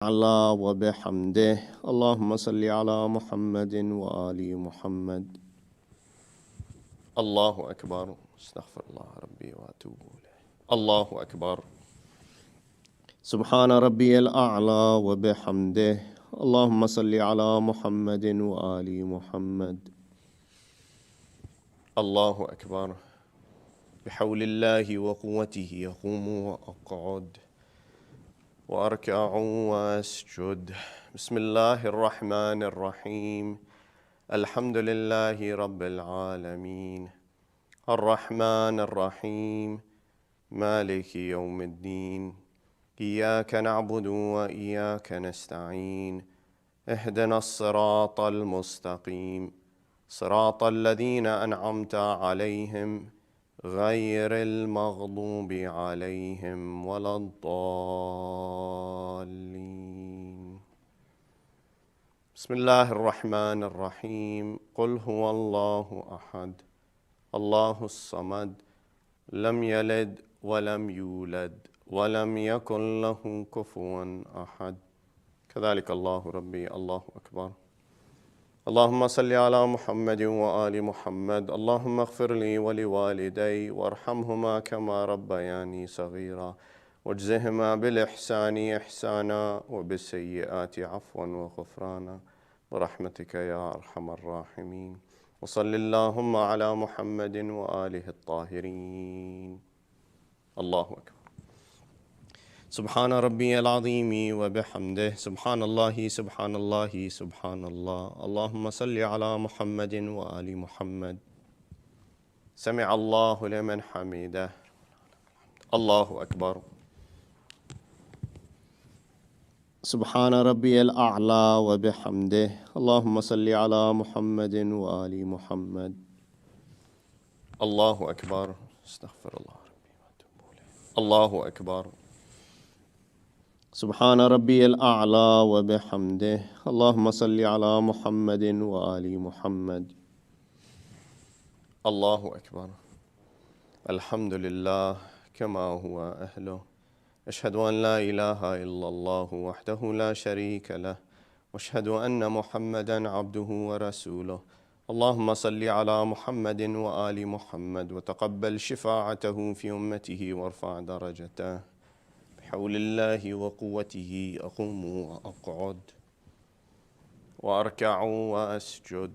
على وبحمده. اللهم صل على محمد وآل محمد. الله أكبر. استغفر الله ربي وأتوب إليه. الله أكبر. سبحان ربي الأعلى وبحمده. اللهم صل على محمد وآل محمد. الله أكبر. بحول الله وقوته يقوم وأقعد وأركع وأسجد. بسم الله الرحمن الرحيم. الحمد لله رب العالمين الرحمن الرحيم مالك يوم الدين. إياك نعبد وإياك نستعين. اهدنا الصراط المستقيم صراط الذين أنعمت عليهم غير المغضوب عليهم ولا الضالين. بسم الله الرحمن الرحيم. قل هو الله أحد الله الصمد لم يلد ولم يولد ولم يكن له كفوا أحد. كذلك الله ربي. الله أكبر. اللهم صل على محمد وآل محمد. اللهم اغفر لي ولوالدي وارحمهما كما ربياني صغيرا واجزهما بالإحسان إحسانا وبالسيئات عفوا وغفرانا برحمتك يا أرحم الراحمين. وصل اللهم على محمد وآله الطاهرين. الله أكبر. سبحان ربي العظيم وبحمده. سبحان الله سبحان الله سبحان الله. اللهم صل على محمد وآل محمد. سمع الله لمن حمده. الله أكبر. سبحان ربي الأعلى وبحمده. اللهم صل على محمد وآل محمد. الله أكبر. استغفر الله ربي وأتوب إليه. الله أكبر. سبحان ربي الأعلى وبحمده. اللهم صل على محمد وآل محمد. الله أكبر. الحمد لله كما هو أهله. أشهد أن لا إله إلا الله وحده لا شريك له وأشهد أن محمدا عبده ورسوله. اللهم صل على محمد وآل محمد وتقبل شفاعته في أمته وارفع درجته. بحول الله وقوته أقوم وأقعد وأركع وأسجد.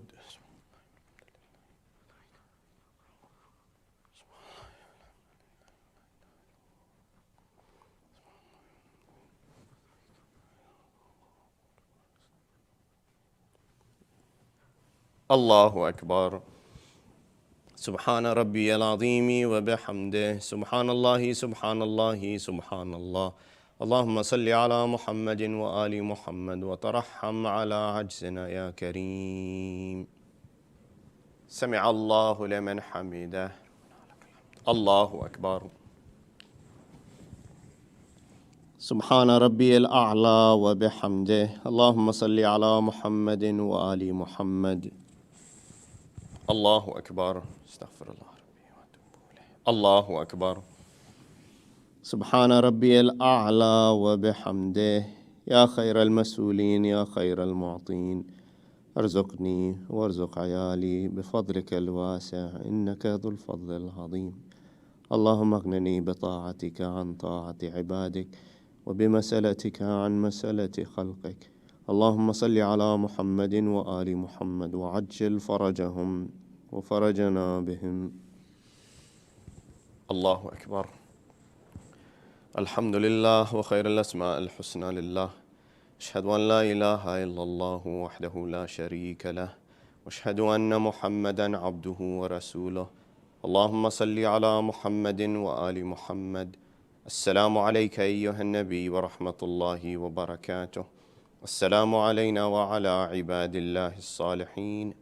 الله أكبر. سبحان ربي العظيم وبحمده. سبحان الله سبحان الله سبحان الله. اللهم صل على محمد وآل محمد وترحم على عجزنا يا كريم. سمع الله لمن حمده. الله أكبر. سبحان ربي الأعلى وبحمده. اللهم صل على محمد وآل محمد. الله أكبر. استغفر الله ربي وأتوب إليه. الله أكبر. سبحان ربي الأعلى وبحمده. يا خير المسؤولين يا خير المعطين ارزقني وارزق عيالي بفضلك الواسع إنك ذو الفضل العظيم. اللهم اغنني بطاعتك عن طاعة عبادك وبمسألتك عن مسألة خلقك. اللهم صل على محمد وآل محمد وعجل فرجهم وفرجنا بهم. الله أكبر. الحمد لله وخير الأسماء الحسنى لله. أشهد أن لا إله إلا الله وحده لا شريك له وأشهد أن محمدا عبده ورسوله. اللهم صل على محمد وآل محمد. السلام عليك أيها النبي ورحمة الله وبركاته. السلام علينا وعلى عباد الله الصالحين.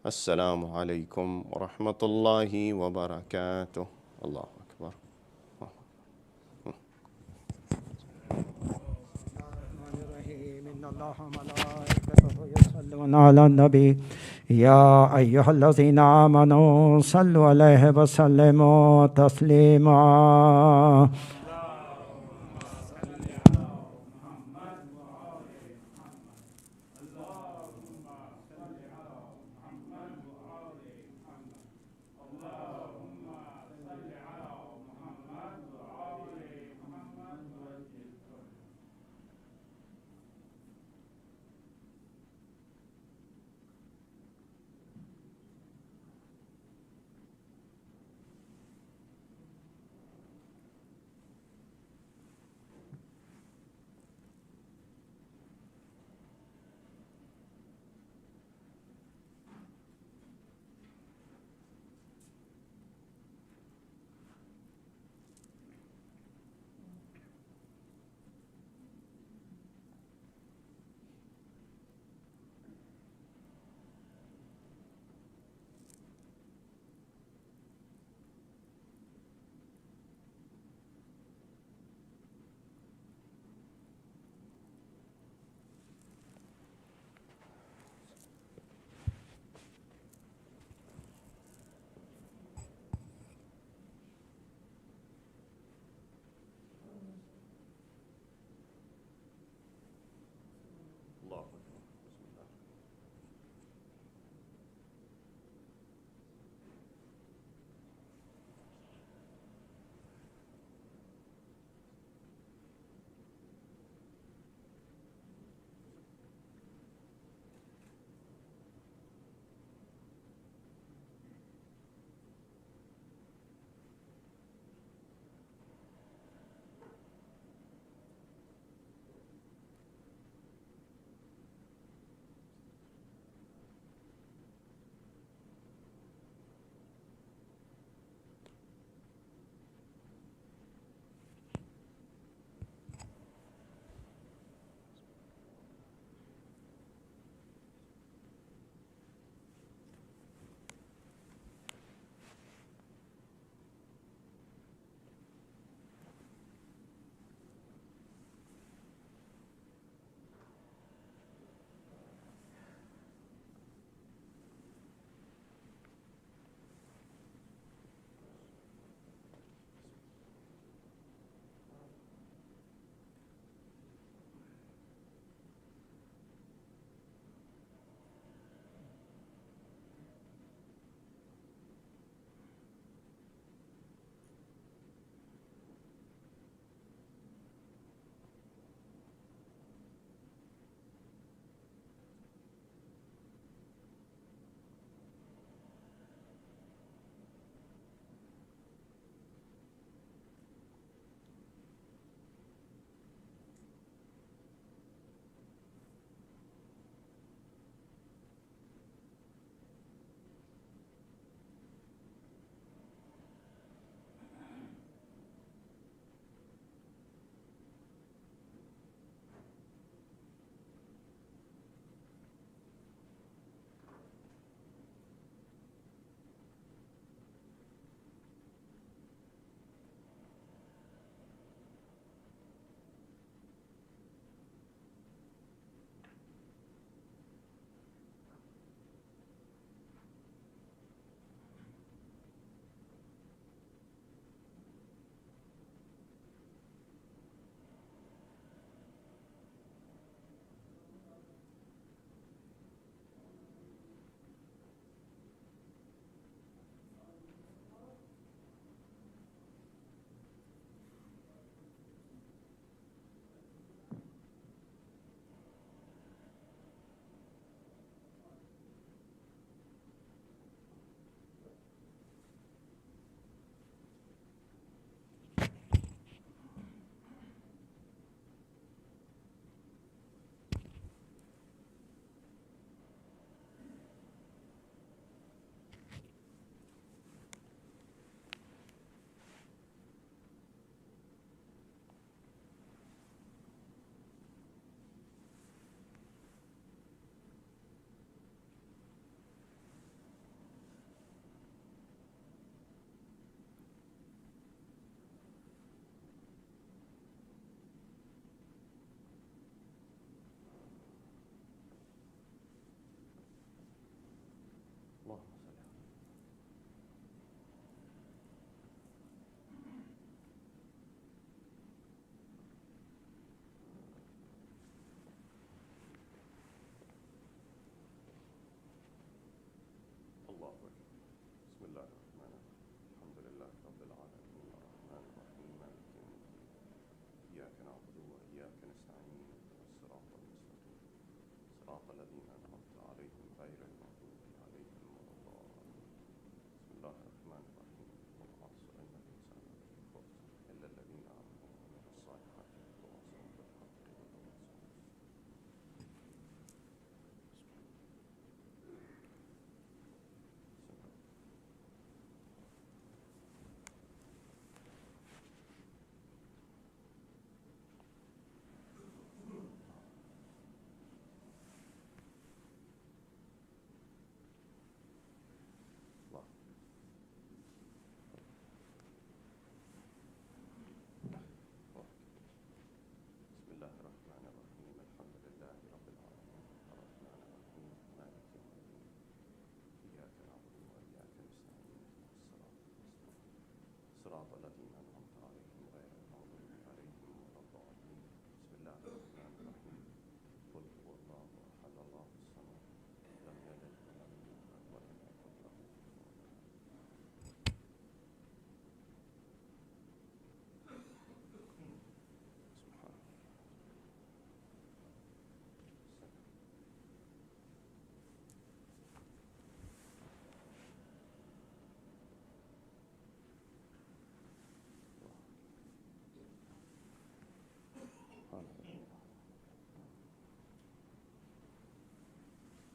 السلام عليكم ورحمة الله وبركاته. الله أكبر. إن الله وملائكته يصلون على النبي يا أيها الذين آمنوا صلوا عليه وسلموا تسليما. صراط الذين أنعمت عليهم غير المغضوب عليهم ولا الضالين. بسم الله الرحمن الرحيم. والعصر إن الإنسان لفي خسر إلا الذين آمنوا وعملوا الصالحات وتواصوا بالحق وتواصوا. بسم الله الرحمن الرحيم. الحمد لله رب العالمين الرحمن الرحيم مالك يوم الدين إياك نعبد وإياك نستعين صراط الذين أنعمت عليهم غير المغضوب عليهم ولا الضالين. بسم الله الرحمن الرحيم. قل هو الله أحد الله الصمد لم يلد ولم يولد ولم يكن له كفوا أحد.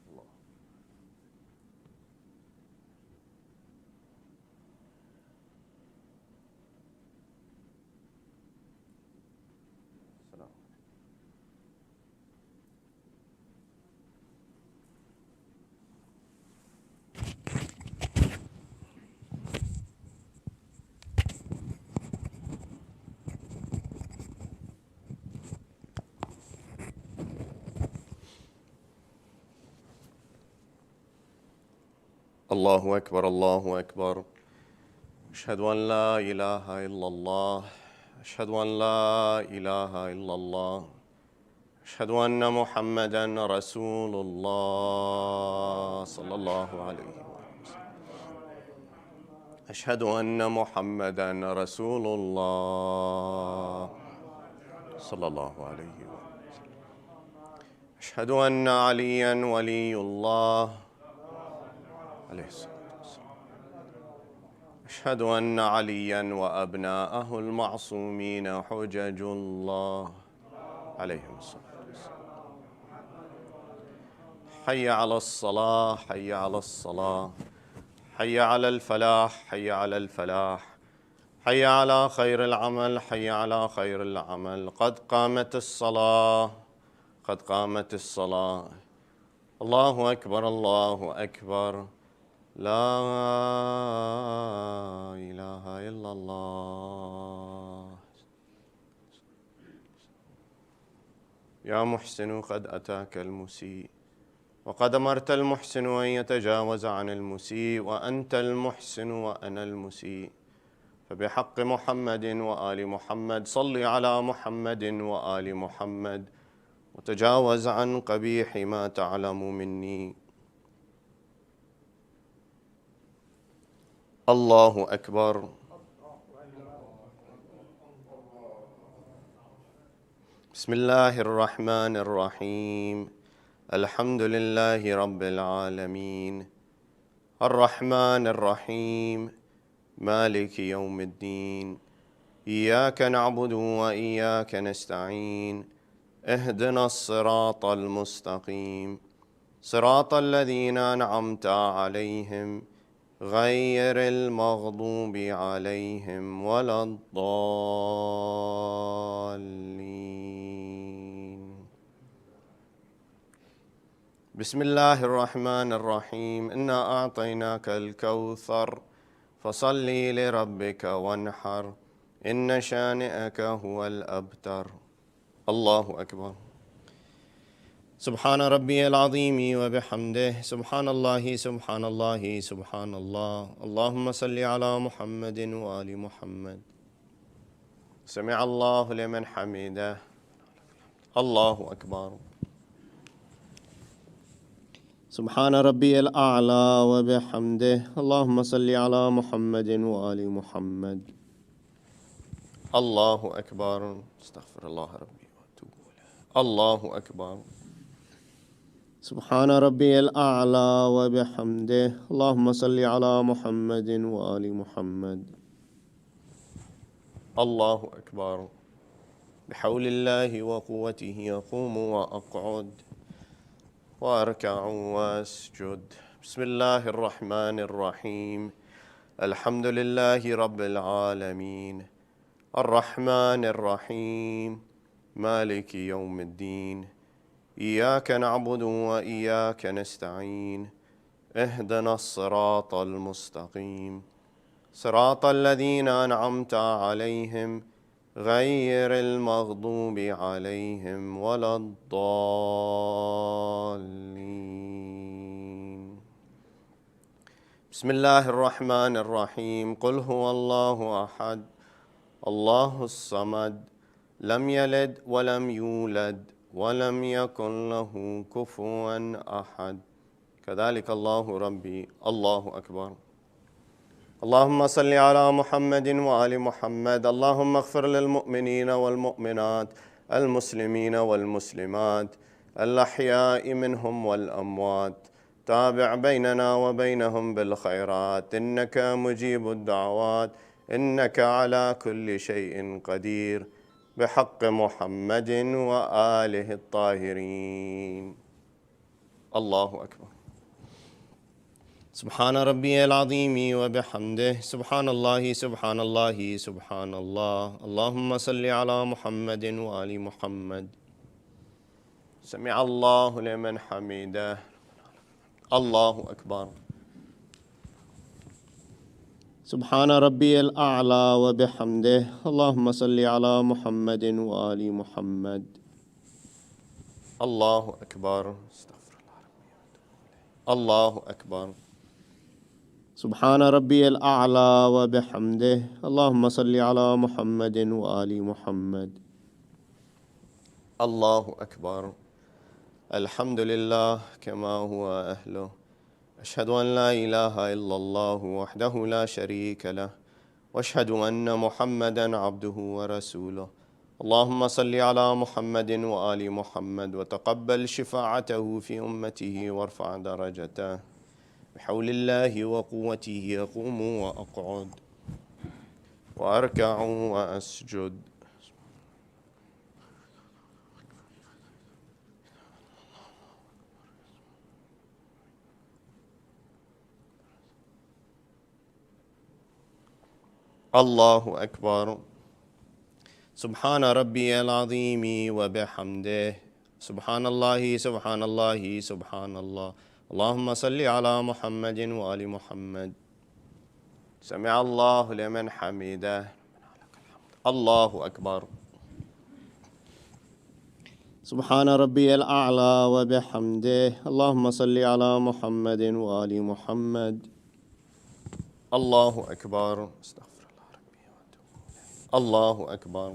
الله. السلام. الله أكبر الله أكبر. أشهد أن لا إله إلا الله. أشهد أن لا إله إلا الله. أشهد أن محمدا رسول الله صلى الله عليه وسلم. أشهد أن محمدا رسول الله صلى الله عليه وسلم. أشهد أن عليا ولي الله عليه الصلاة والسلام. أشهد أن عليا وأبناءه المعصومين حجج الله عليهم الصلاة والسلام. حي على الصلاة حي على الصلاة حي على الفلاح حي على الفلاح حي على خير العمل حي على خير العمل. قد قامت الصلاة قد قامت الصلاة. الله أكبر الله أكبر. لا إله إلا الله. يا محسن قد أتاك المسيء وقد أمرت المحسن أن يتجاوز عن المسيء وأنت المحسن وأنا المسيء. فبحق محمد وآل محمد صل على محمد وآل محمد وتجاوز عن قبيح ما تعلم مني. الله أكبر. بسم الله الرحمن الرحيم. الحمد لله رب العالمين الرحمن الرحيم مالك يوم الدين. إياك نعبد وإياك نستعين. اهدنا الصراط المستقيم صراط الذين أنعمت عليهم غير المغضوب عليهم ولا الضالين. بسم الله الرحمن الرحيم. إنا أعطيناك الكوثر فصل لربك وانحر إن شانئك هو الأبتر. الله أكبر. سبحان ربي العظيم وبحمده سبحان الله سبحان الله سبحان الله. اللهم صل على محمد وآل محمد. سمع الله لمن حمده. الله أكبر. سبحان ربي الأعلى وبحمده. اللهم صل على محمد وآل محمد. الله أكبر. استغفر الله ربي وأتوب إليه. الله أكبر. سبحان ربي الأعلى وبحمده. اللهم صل على محمد وآل محمد. الله أكبر. بحول الله وقوته أقوم وأقعد وأركع وأسجد. بسم الله الرحمن الرحيم. الحمد لله رب العالمين الرحمن الرحيم مالك يوم الدين. إياك نعبد وإياك نستعين. اهدنا الصراط المستقيم صراط الذين أنعمت عليهم غير المغضوب عليهم ولا الضالين. بسم الله الرحمن الرحيم. قل هو الله أحد الله الصمد لم يلد ولم يولد ولم يكن له كفوا أحد. كذلك الله ربي. الله أكبر. اللهم صل على محمد وآل محمد. اللهم اغفر للمؤمنين والمؤمنات المسلمين والمسلمات الأحياء منهم والأموات. تابع بيننا وبينهم بالخيرات إنك مجيب الدعوات إنك على كل شيء قدير. بحق محمد وآله الطاهرين. الله أكبر. سبحان ربي العظيم وبحمده. سبحان الله سبحان الله سبحان الله. اللهم صل على محمد وآل محمد. سمع الله لمن حمده. الله أكبر. سبحان ربي الأعلى وبحمده. اللهم صل على محمد وآل محمد. الله أكبر. استغفر الله أكبر. سبحان ربي الأعلى وبحمده. اللهم صل على محمد وآل محمد. الله أكبر. الحمد لله كما هو أهله. أشهد أن لا إله إلا الله وحده لا شريك له وأشهد أن محمدا عبده ورسوله. اللهم صل على محمد وآل محمد وتقبل شفاعته في أمته وارفع درجته. بحول الله وقوته أقوم وأقعد وأركع وأسجد. الله أكبر. سبحان ربي العظيم وبحمده. سبحان الله سبحان الله سبحان الله. اللهم صل على محمد وآل محمد. سمع الله لمن حمده. الله أكبر. سبحان ربي الأعلى وبحمده. اللهم صل على محمد وآل محمد. الله أكبر. الله أكبر.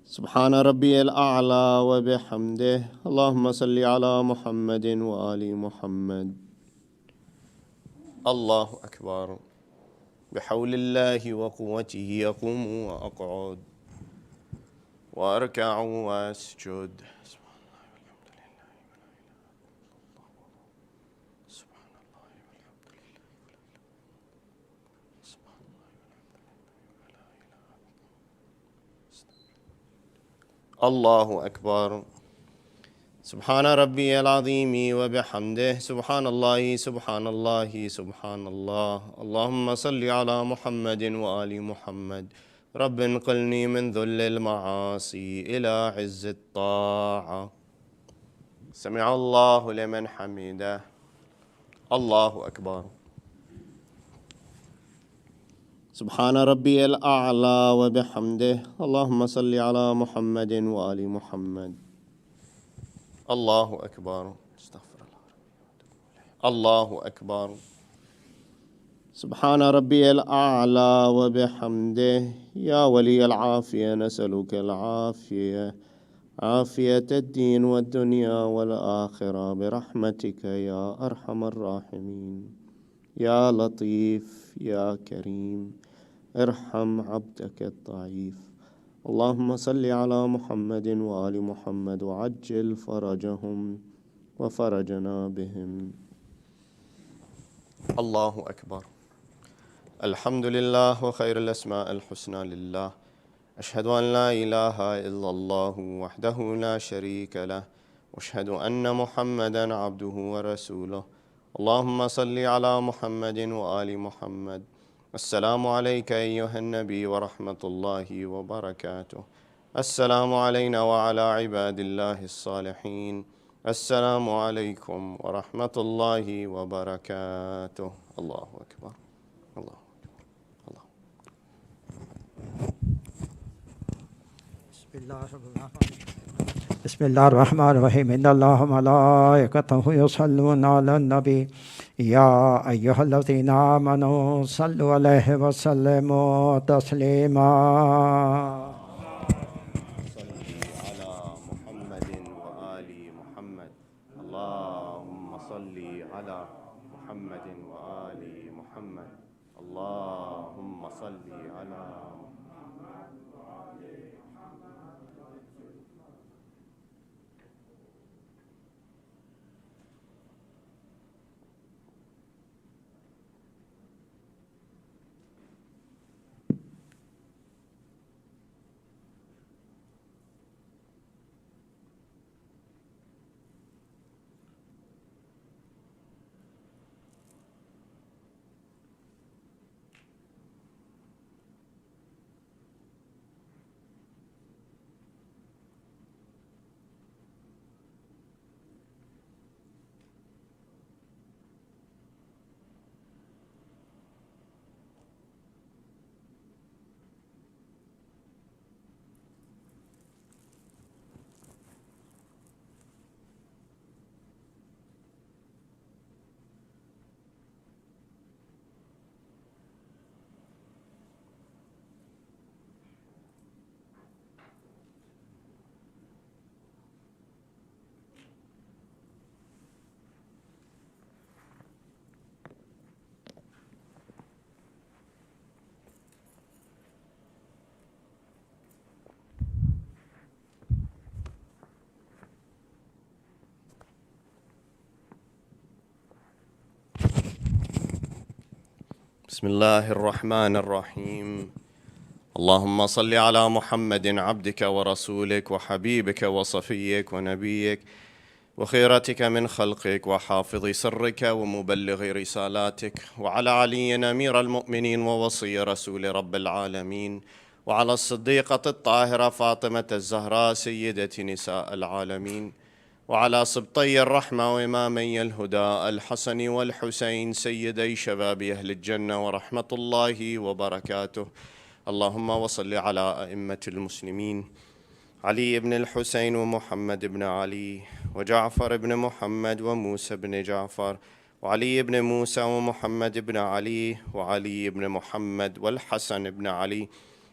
سبحان ربي الأعلى وبحمده. اللهم صل على محمد وآل محمد. الله أكبر. بحول الله وقوته أقوم وأقعد وأركع وأسجد. الله أكبر. سبحان ربي العظيم وبحمده. سبحان الله سبحان الله سبحان الله. اللهم صل على محمد وآل محمد. رب انقلني من ذل المعاصي إلى عز الطاعة. سمع الله لمن حمده. الله أكبر. سبحان ربي الأعلى وبحمده. اللهم صل على محمد وآل محمد. الله أكبر. استغفر الله. الله أكبر. سبحان ربي الأعلى وبحمده. يا ولي العافية نسألك العافية عافية الدين والدنيا والآخرة برحمتك يا أرحم الراحمين. يا لطيف يا كريم ارحم عبدك الضعيف. اللهم صل على محمد وآل محمد وعجل فرجهم وفرجنا بهم. الله أكبر. الحمد لله وخير الأسماء الحسنى لله. أشهد أن لا إله إلا الله وحده لا شريك له، وأشهد أن محمدا عبده ورسوله. اللهم صل على محمد وآل محمد. السلام عليك أيها النبي ورحمة الله وبركاته. السلام علينا وعلى عباد الله الصالحين. السلام عليكم ورحمة الله وبركاته. الله أكبر. الله أكبر. بسم الله الرحمن الرحيم. إن الله وملائكته يصلون على النبي يا أيها الذين آمنوا صلوا عليه وسلموا تسليما. على محمد وآل محمد. اللهم صل على محمد وآل محمد. اللهم صل على بسم الله الرحمن الرحيم. اللهم صل على محمد عبدك ورسولك وحبيبك وصفيك ونبيك وخيرتك من خلقك وحافظ سرك ومبلغ رسالاتك، وعلى علي أمير المؤمنين ووصي رسول رب العالمين، وعلى الصديقة الطاهرة فاطمة الزهراء سيدة نساء العالمين، وعلى سبطي الرحمة وإمامي الهدى الحسن والحسين سيدي شباب أهل الجنة ورحمة الله وبركاته. اللهم وصل على أئمة المسلمين علي بن الحسين ومحمد بن علي وجعفر بن محمد وموسى بن جعفر وعلي بن موسى ومحمد بن علي وعلي بن محمد والحسن بن علي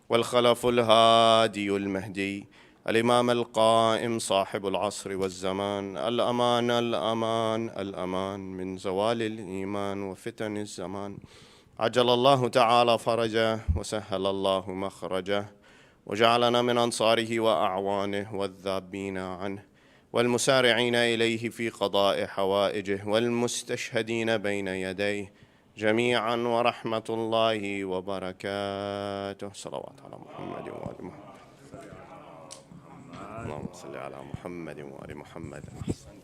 والخلف الهادي المهدي الإمام القائم صاحب العصر والزمان. الأمان الأمان الأمان من زوال الإيمان وفتن الزمان. عجل الله تعالى فرجه وسهل الله مخرجه، وجعلنا من أنصاره وأعوانه والذابين عنه والمسارعين إليه في قضاء حوائجه والمستشهدين بين يديه جميعا، ورحمة الله وبركاته. صلوات على محمد وآل محمد. اللهم صل على محمد وآل محمد. أحسن.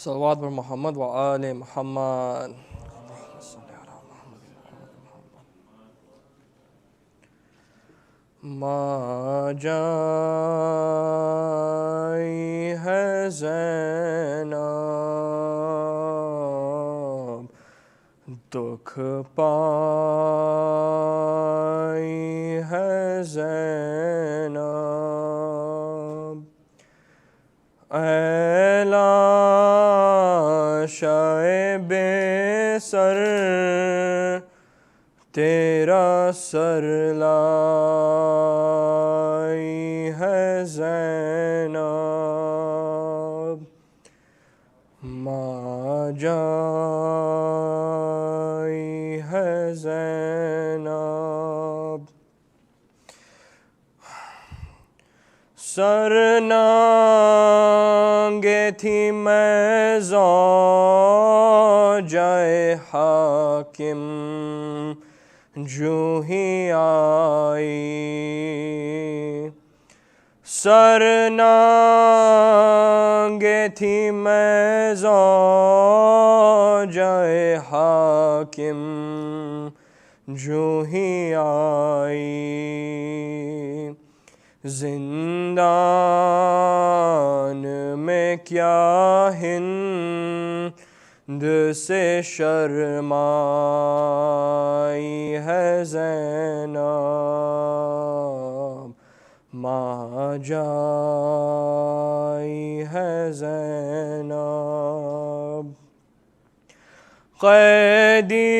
صلوات محمد وآل محمد. ماں جائی ہے زینب، دکھ پائی ہے زینب، اے لاشائے بے سر تیرا سر لائی ہے زینب، ماں جائی ہے زینب، سر نانگے تھی میں زوجہ حاکم، جو ہی آئی، سر نانگے تھی میں زوجہ حاکم، جو ہی آئی، زندان میں کیا ہند سے شرمائی ہے زینب، ماں جائی ہے زینب، قیدی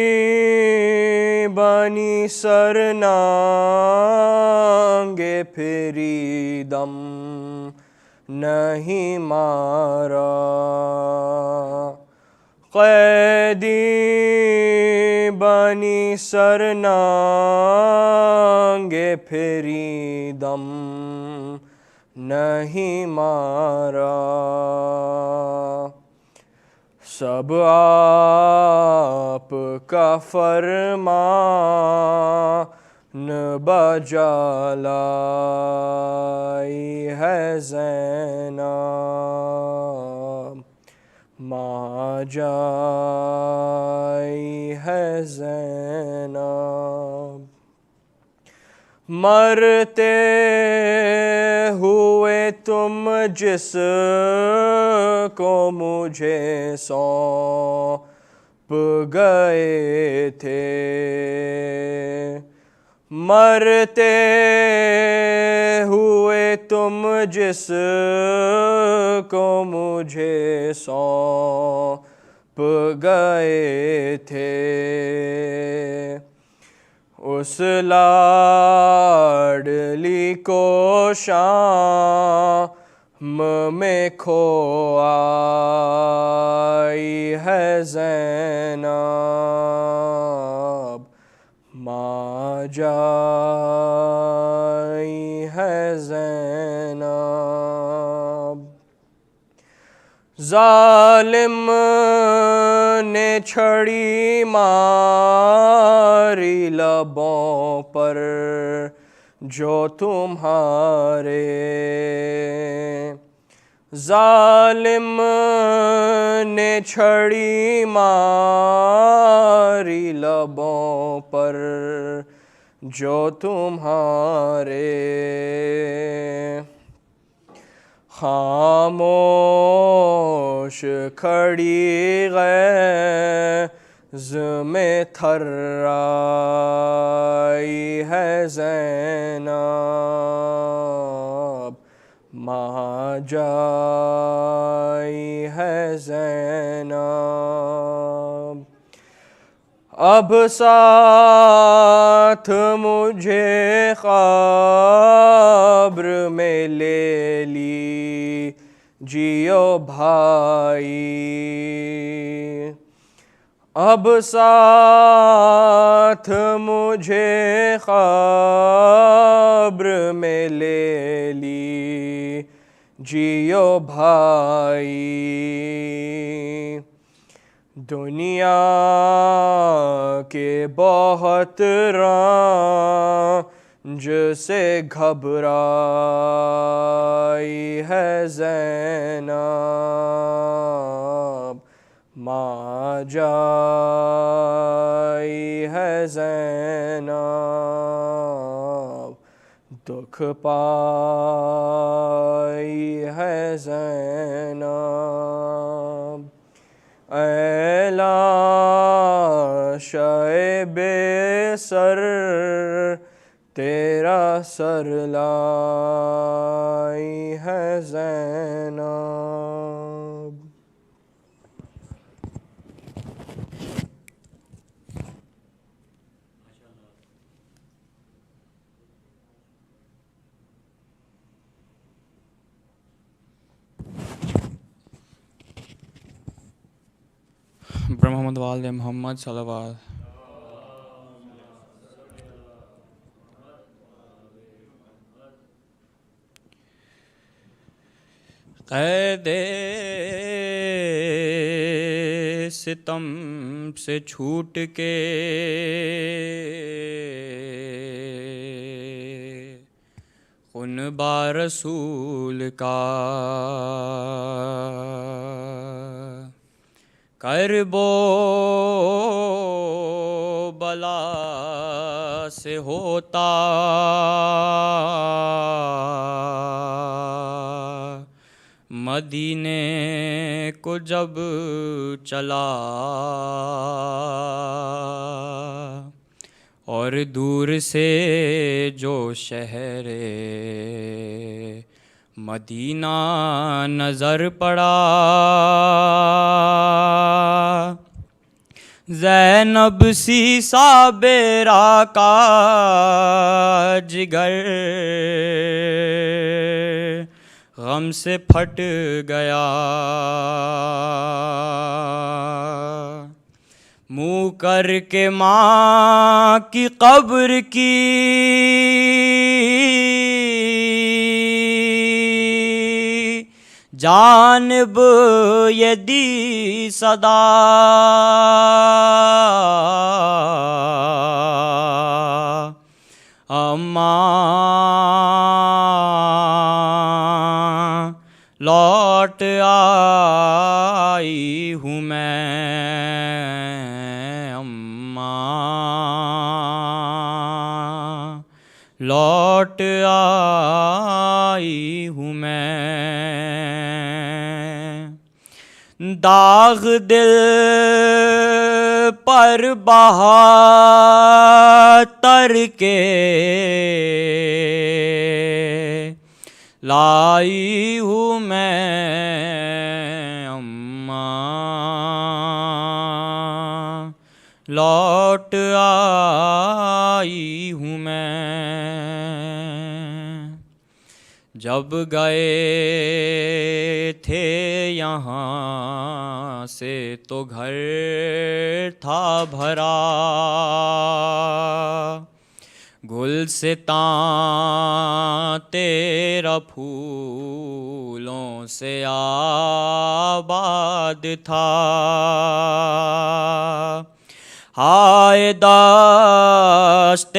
بنی سر نانگے پھری دم نہیں مارا، قیدی بنی سر نانگے پھری دم نہیں مارا، سب آپ کا فرمان بجا لائی ہے زینب، ماں جائی ہے زینب، مرتے ہوئے تم جس کو مجھے سونپ گئے تھے، مرتے ہوئے تم جس کو مجھے سونپ گئے تھے، اس لاڈلی کو شام میں کھو آئی ہے زینب، ماں جائی ہے زینب، ظالم نے چھڑی ماری لبوں پر جو تمہارے، ظالم نے چھڑی ماری لبوں پر جو تمہارے، خاموش کھڑی غیظ میں تھرائی ہے زینب، ماں جائی ہے زینب، اب ساتھ مجھے قبر میں لے لیجیو بھائی، اب ساتھ مجھے قبر میں لے لیجیو بھائی، دنیا کے بہت رنج سے گھبرائی ہے زینب، ماں جائی ہے زینب، دکھ پائی ہے زینب، اے لاشے بے سر تیرا سر لائی ہے زینب۔ محمد والد محمد صلوات۔ قید ستم سے چھوٹ کے خنبا رسول کا کرب و بلا سے ہوتا مدینے کو جب چلا، اور دور سے جو شہر مدینہ نظر پڑا، زینب سی صابرہ کا جگر غم سے پھٹ گیا، منہ کر کے ماں کی قبر کی جانب یہ دی صدا، اماں لوٹ آئی ہوں میں، اماں لوٹ آئی ہوں میں، داغ دل پر بہتر کے لائی ہوں میں، اماں لوٹ آئی ہوں میں۔ جب گئے تھے یہاں سے تو گھر تھا بھرا، گلستان تیرا پھولوں سے آباد تھا، ہائے داشت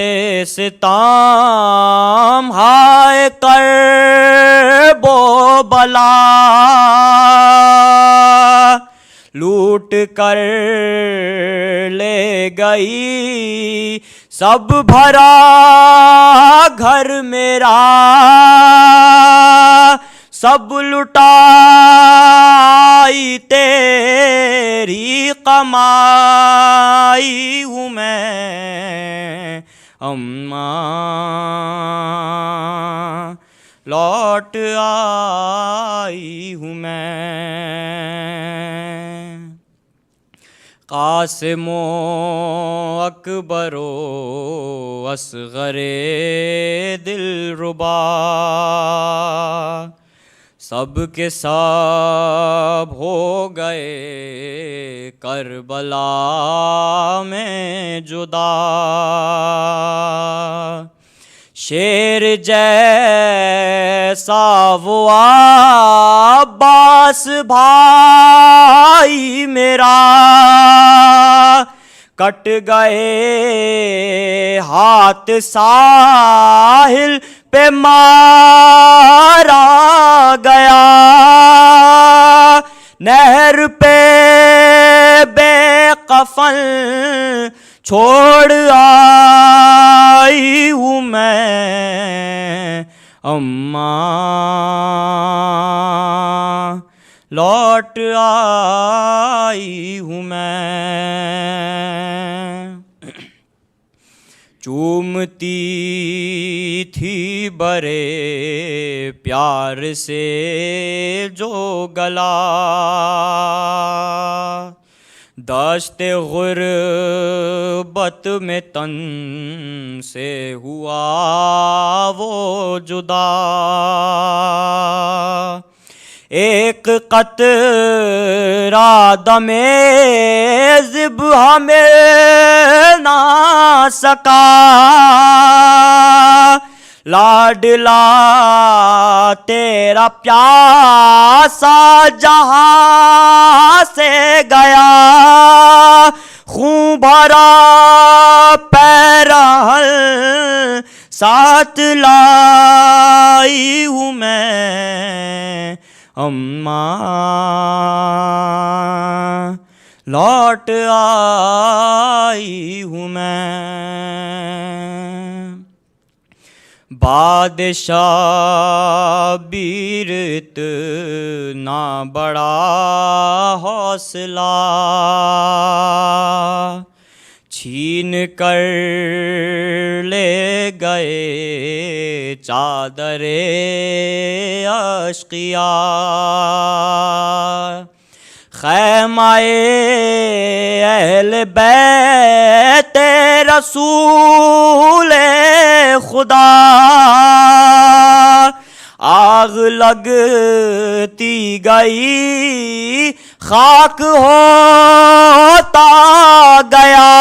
ستام ہائے کرب و بلا، لوٹ کر لے گئی سب بھرا گھر میرا، سب لٹائی تیری کمائی ہوں میں، اماں لوٹ آئی ہوں میں۔ قاسم و اکبر و اصغر دلربا سب کے سب ہو گئے کربلا میں جدا، شیر جیسا وہ عباس بھائی میرا، کٹ گئے ہاتھ ساحل پہ مارا گیا، نہر پہ بے کفن چھوڑ آئی ہوں میں، اماں لوٹ آئی ہوں میں، چومتی تھی برے پیار سے جو گلا، دشت غربت میں تن سے ہوا وہ جدا، ایک قطرہ دم ذب ہمیں نہ سکا، لاڈلا تیرا پیاسا جہاں سے گیا، خون بھرا پیرہن ساتھ لائی ہوں میں، اماں لوٹ آئی ہوں میں۔ بادشاہ بیر اتنا بڑا حوصلہ، چھین کر لے گئے چادر اشقیاء، خیمہ اہل بیت رسول خدا، آگ لگتی گئی خاک ہوتا گیا،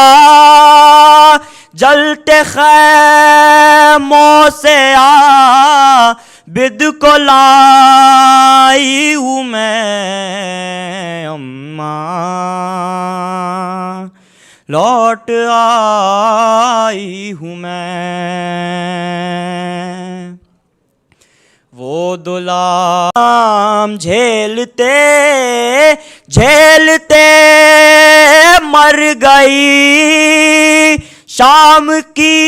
جلتے خیموں سے عابد کو لائی ہوں میں، اماں لوٹ آئی ہوں میں۔ وہ دلام جھیلتے جھیلتے مر گئی، شام کی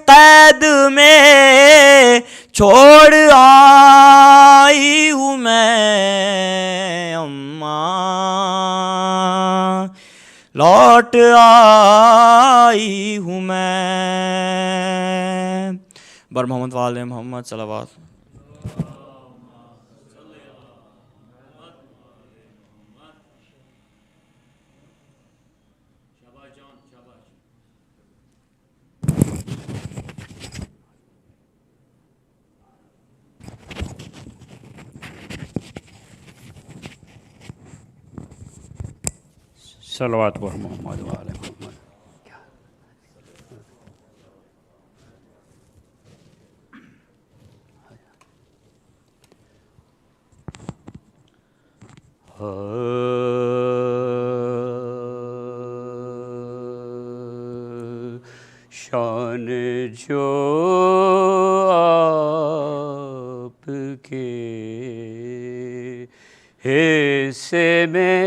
قید میں چھوڑ آئی ہوں میں، اماں لوٹ آئی ہوں میں۔ بر محمد وآل محمد صلوات۔ صلوات بر محمد وآل محمد۔ شان جو آپ کے حصے میں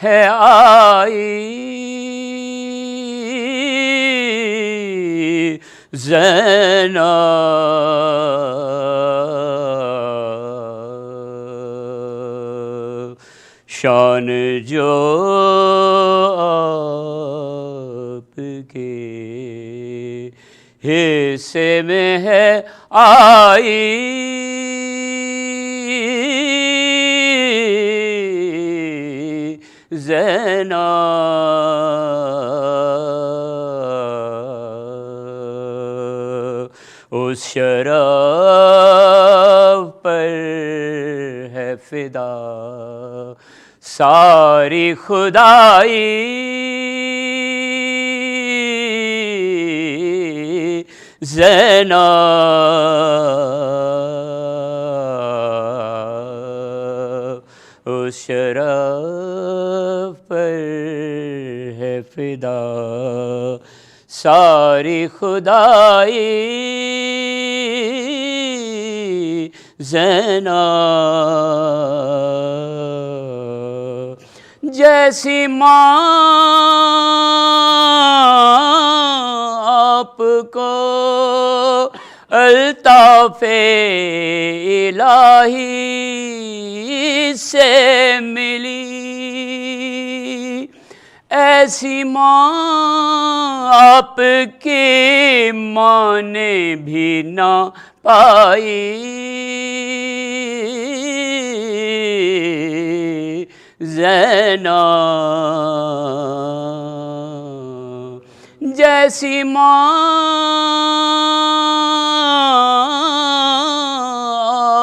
ہے آئی، زینب شان جو آپ کے حصے میں ہے آئی، زینب اس شرف پر ہے فدا ساری خدائی، زینب اس شرف پر ہے فدا ساری خدائی، زینب جیسی ماں آپ کو الطاف الہی سے ملی، ایسی ماں آپ کی ماں نے بھی نہ پائی، زینب جیسی ماں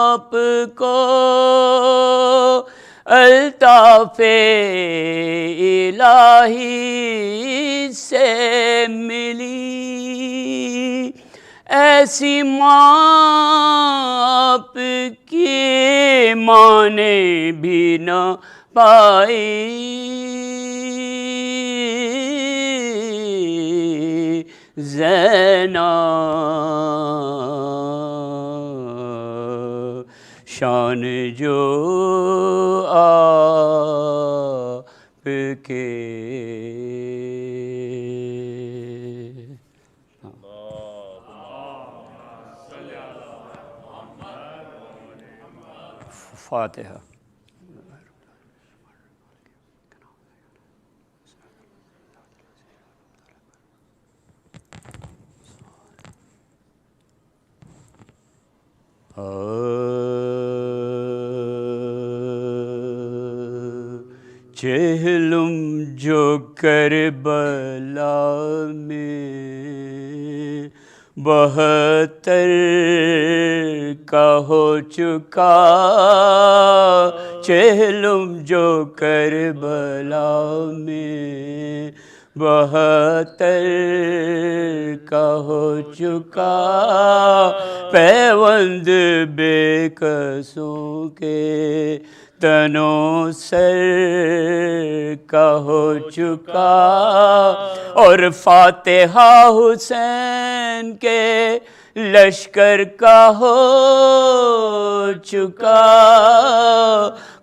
آپ کو الطاف الہی سے ملی، ایسی ماں آپ کی ماں نے بھی نہ پائی، زینب شان جو آپ کے فاتحہ۔ چہلم جو کربلا میں 72 کا ہو چکا، چہلم جو کربلا میں 72 کا ہو چکا، پیوند بے کسوں کے تنوں سر کا ہو چکا، اور فاتحہ حسین کے لشکر کا ہو چکا،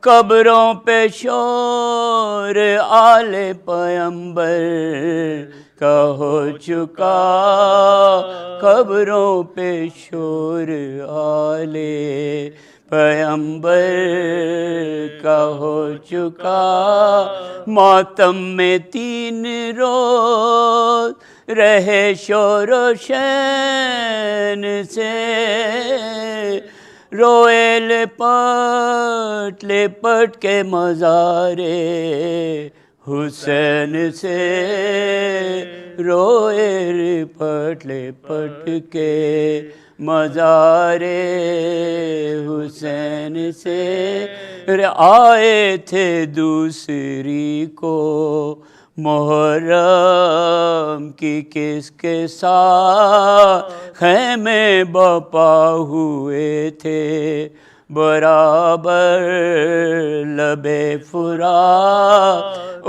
قبروں پہ شور آل پیمبر کا ہو چکا، قبروں پہ شور آل پیمبر کا ہو چکا، ماتم میں 3 روز رہے شور و شین سے، روئے لپٹ کے مزار حسین سے، روئے لپٹ کے مزار حسین سے، آئے تھے دوسری کو محرم کی کس کے ساتھ، خیمے بپا ہوئے تھے برابر لب فرات،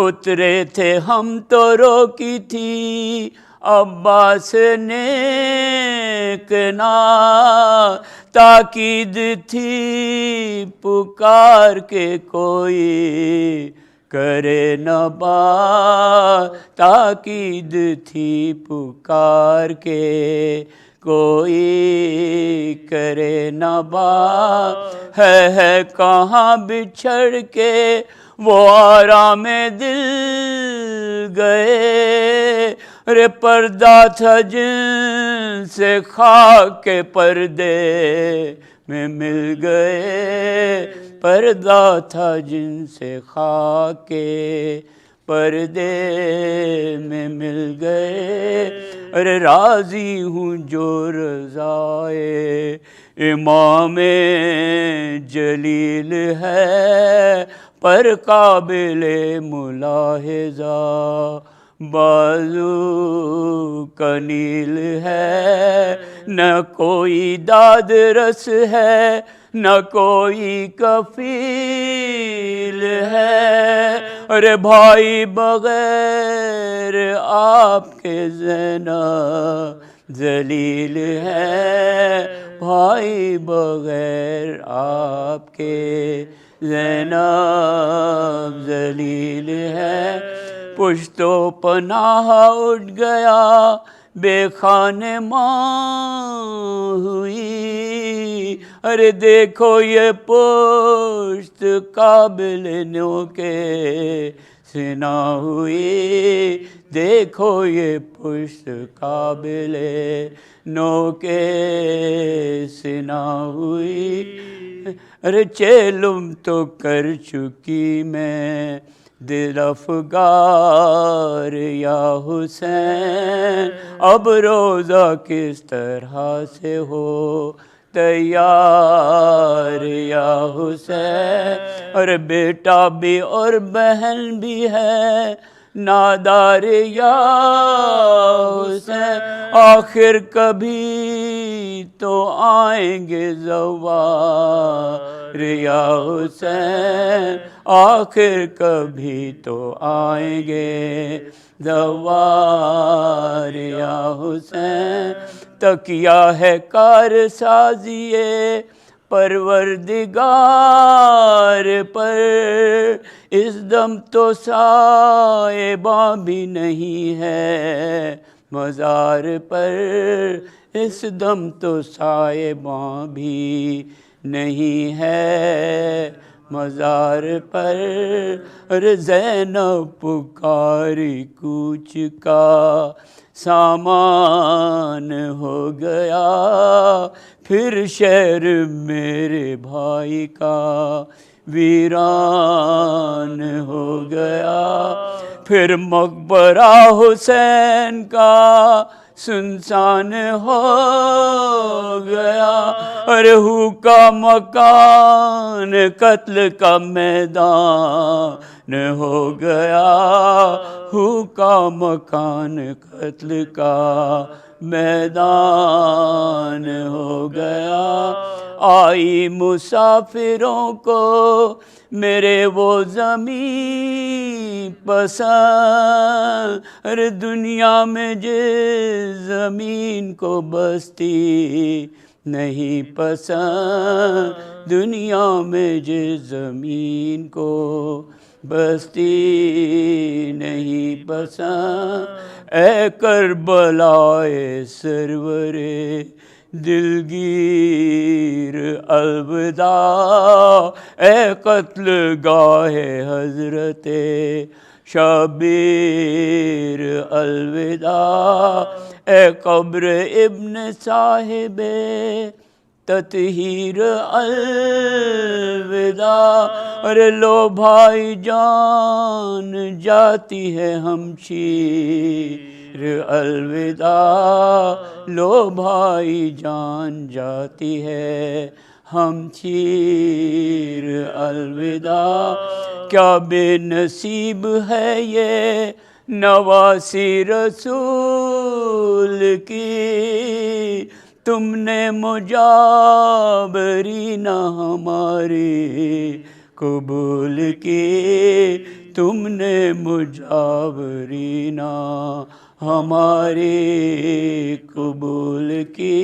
اترے تھے ہم تو روکی تھی عباس نے کنا، تاکید تھی پکار کے کوئی کرے نہ بات، تاکید تھی پکار کے کوئی کرے نہ بات، ہے کہاں بچھڑ کے وہ آرام دل گئے، رے پردہ تھا جن سے خاک کے پردے میں مل گئے، پردہ تھا جن سے خاک کے پردے میں مل گئے، ارے راضی ہوں جو رضائے امام جلیل ہے، پر قابل ملاحظہ بازو کا نیل ہے، نہ کوئی داد رس ہے نہ کوئی کفیل ہے، ارے بھائی بغیر آپ کے زینب ذلیل ہے، بھائی بغیر آپ کے زینب ذلیل ہے، پشت و پناہ اٹھ گیا بے خانہ ماں ہوئی، ارے دیکھو یہ پشت قابل نو کے سنا ہوئی، دیکھو یہ پشت قابل نو کے سنا ہوئی، ارے چیلم تو کر چکی میں دل افگار یا حسین، اب روزہ کس طرح سے ہو تیار یا حسین، اور بیٹا بھی اور بہن بھی ہے نادار یا حسین، آخر کبھی تو آئیں گے زوار یا حسین، آخر کبھی تو آئیں گے زوار یا حسین، تکیہ ہے کار سازیے پروردگار پر، اس دم تو صاحباں بھی نہیں ہے مزار پر، اس دم تو صاحباں بھی نہیں ہے مزار پر، اور زینب پکاری کوچ کا سامان ہو گیا، پھر شہر میرے بھائی کا ویران ہو گیا، پھر مقبرہ حسین کا سنسان ہو گیا، ارے ہو کا مکان قتل کا میدان ہو گیا، ہو کا مکان قتل کا میدان ہو گیا، آئی مسافروں کو میرے وہ زمین پسند، ارے دنیا میں جس زمین کو بستی نہیں پسند، دنیا میں جس زمین کو بستی نہیں پسند، اے کربلائے سرورے دلگیر الوداع، اے قتل گاہ حضرت شبیر الوداع، اے قبر ابن صاحب تطہیر الوداع، ارے لو بھائی جان جاتی ہے ہمشیر الوداع، لو بھائی جان جاتی ہے ہمشیر الوداع، کیا بے نصیب ہے یہ نواسی رسول کی، تم نے مجابرین ہماری قبول کی، تم نے مجابرین ہماری قبول کی،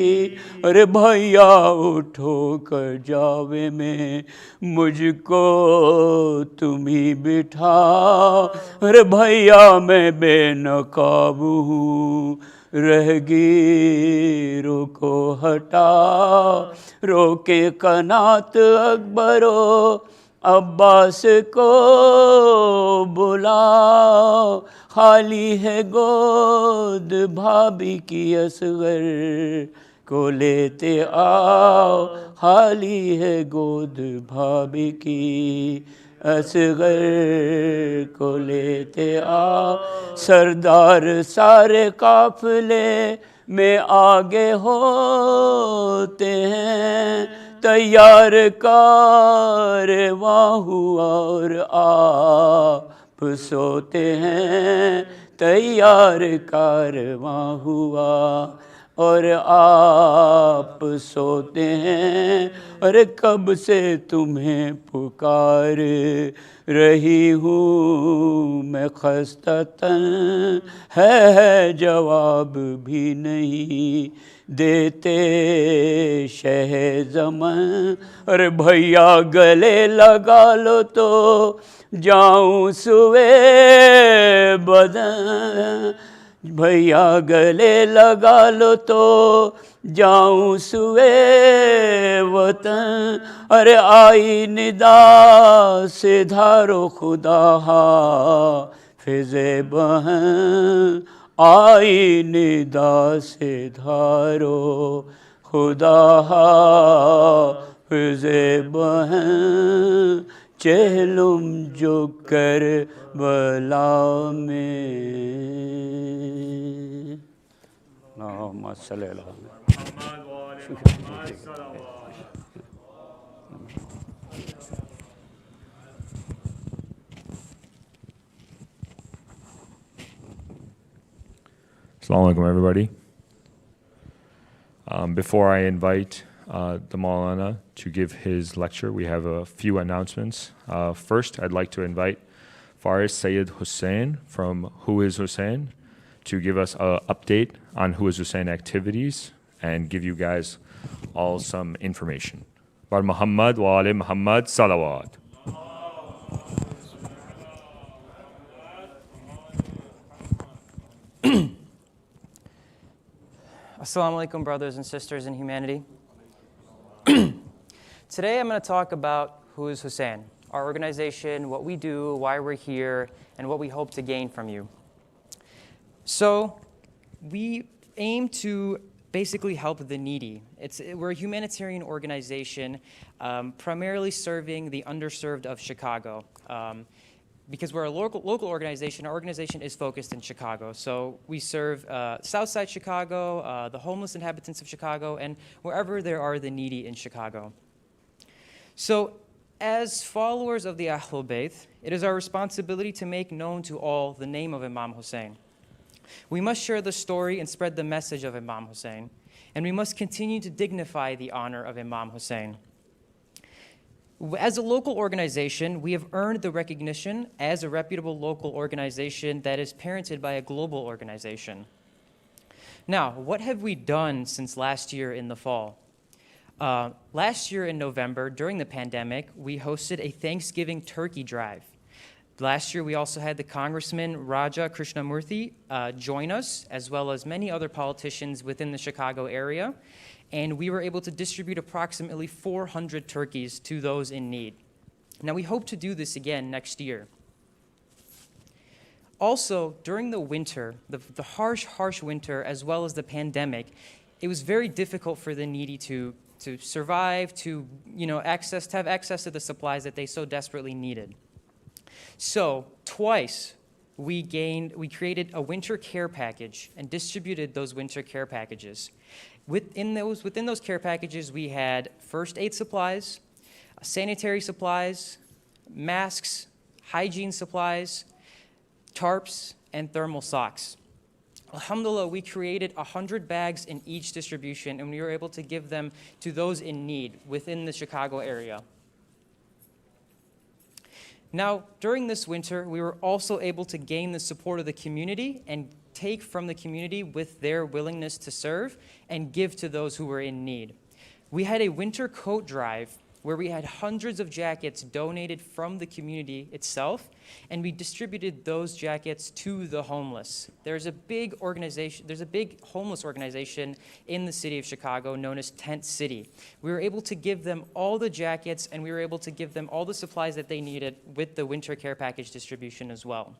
ارے بھیا اٹھو کر جاوے میں مجھ کو تم ہی بٹھا، ارے بھیا میں بے نقاب ہوں رہگیروں کو ہٹا، روکے قنات اکبر و عباس کو بلا، خالی ہے گود بھابھی کی اصغر کو لیتے آؤ، خالی ہے گود بھابھی کی اصغر کو لیتے آؤ، سردار سارے قافلے میں آگے ہوتے ہیں، تیار کارواں ہوا اور آپ سوتے ہیں، تیار کارواں ہوا اور آپ سوتے ہیں، ارے کب سے تمہیں پکار رہی ہوں میں خستہ تن، ہے جواب بھی نہیں دیتے شہ زمن، ارے بھیا گلے لگا لو تو جاؤں سوے بدن، भैया गले लगा लो तो जाऊं सुए वतन, अरे आई निदा से धारो खुदा हाफिज़े बहन, आई निदा से धारो खुदा हाफिज़े बहन, चहलुम जो कर बला में। Assalamu alaikum, everybody. Before I invite the Molana to give his lecture, we have a few announcements. First, I'd like to invite Faris Sayyid Hussain from Who is Hussein to give us an update on Who is Hussein activities and give you guys all some information. Bar Muhammad wa Ali Muhammad salawat. Assalamu alaikum, brothers and sisters in humanity. Today I'm going to talk about Who is Hussein, our organization, what we do, why we're here, and what we hope to gain from you. So we aim to basically help the needy. We're a humanitarian organization primarily serving the underserved of Chicago. Because we're a local organization, our organization is focused in Chicago. So we serve Southside Chicago, the homeless inhabitants of Chicago, and wherever there are the needy in Chicago. So as followers of the Ahlul Bayt, it is our responsibility to make known to all the name of Imam Hussein. We must share the story and spread the message of Imam Hussein, and we must continue to dignify the honor of Imam Hussein. As a local organization, we have earned the recognition as a reputable local organization that is parented by a global organization. Now, what have we done since last year in the fall? Last year in November, during the pandemic, we hosted a Thanksgiving turkey drive. Last year, we also had the Congressman Raja Krishnamurthy join us, as well as many other politicians within the Chicago area. And we were able to distribute approximately 400 turkeys to those in need. Now, we hope to do this again next year. Also, during the winter, the harsh winter, as well as the pandemic, it was very difficult for the needy to survive, to have access to the supplies that they so desperately needed. So, twice, we created a winter care package and distributed those winter care packages. Within those care packages, we had first aid supplies, sanitary supplies, masks, hygiene supplies, tarps, and thermal socks. Alhamdulillah, we created 100 bags in each distribution, and we were able to give them to those in need within the Chicago area. Now, during this winter, we were also able to gain the support of the community and take from the community with their willingness to serve and give to those who were in need. We had a winter coat drive where we had hundreds of jackets donated from the community itself, and we distributed those jackets to the homeless. There's a big homeless organization in the city of Chicago known as Tent City. We were able to give them all the jackets, and we were able to give them all the supplies that they needed with the winter care package distribution as well.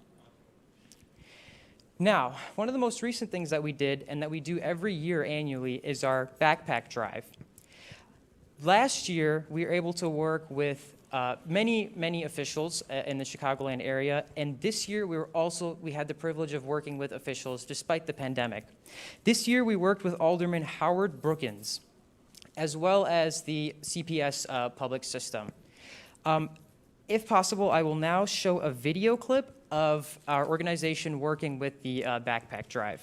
Now, one of the most recent things that we did and that we do every year annually is our backpack drive. Last year, we were able to work with many officials in the Chicagoland area, and this year we had the privilege of working with officials despite the pandemic. This year, we worked with Alderman Howard Brookins, as well as the CPS public system. If possible, I will now show a video clip of our organization working with the backpack drive.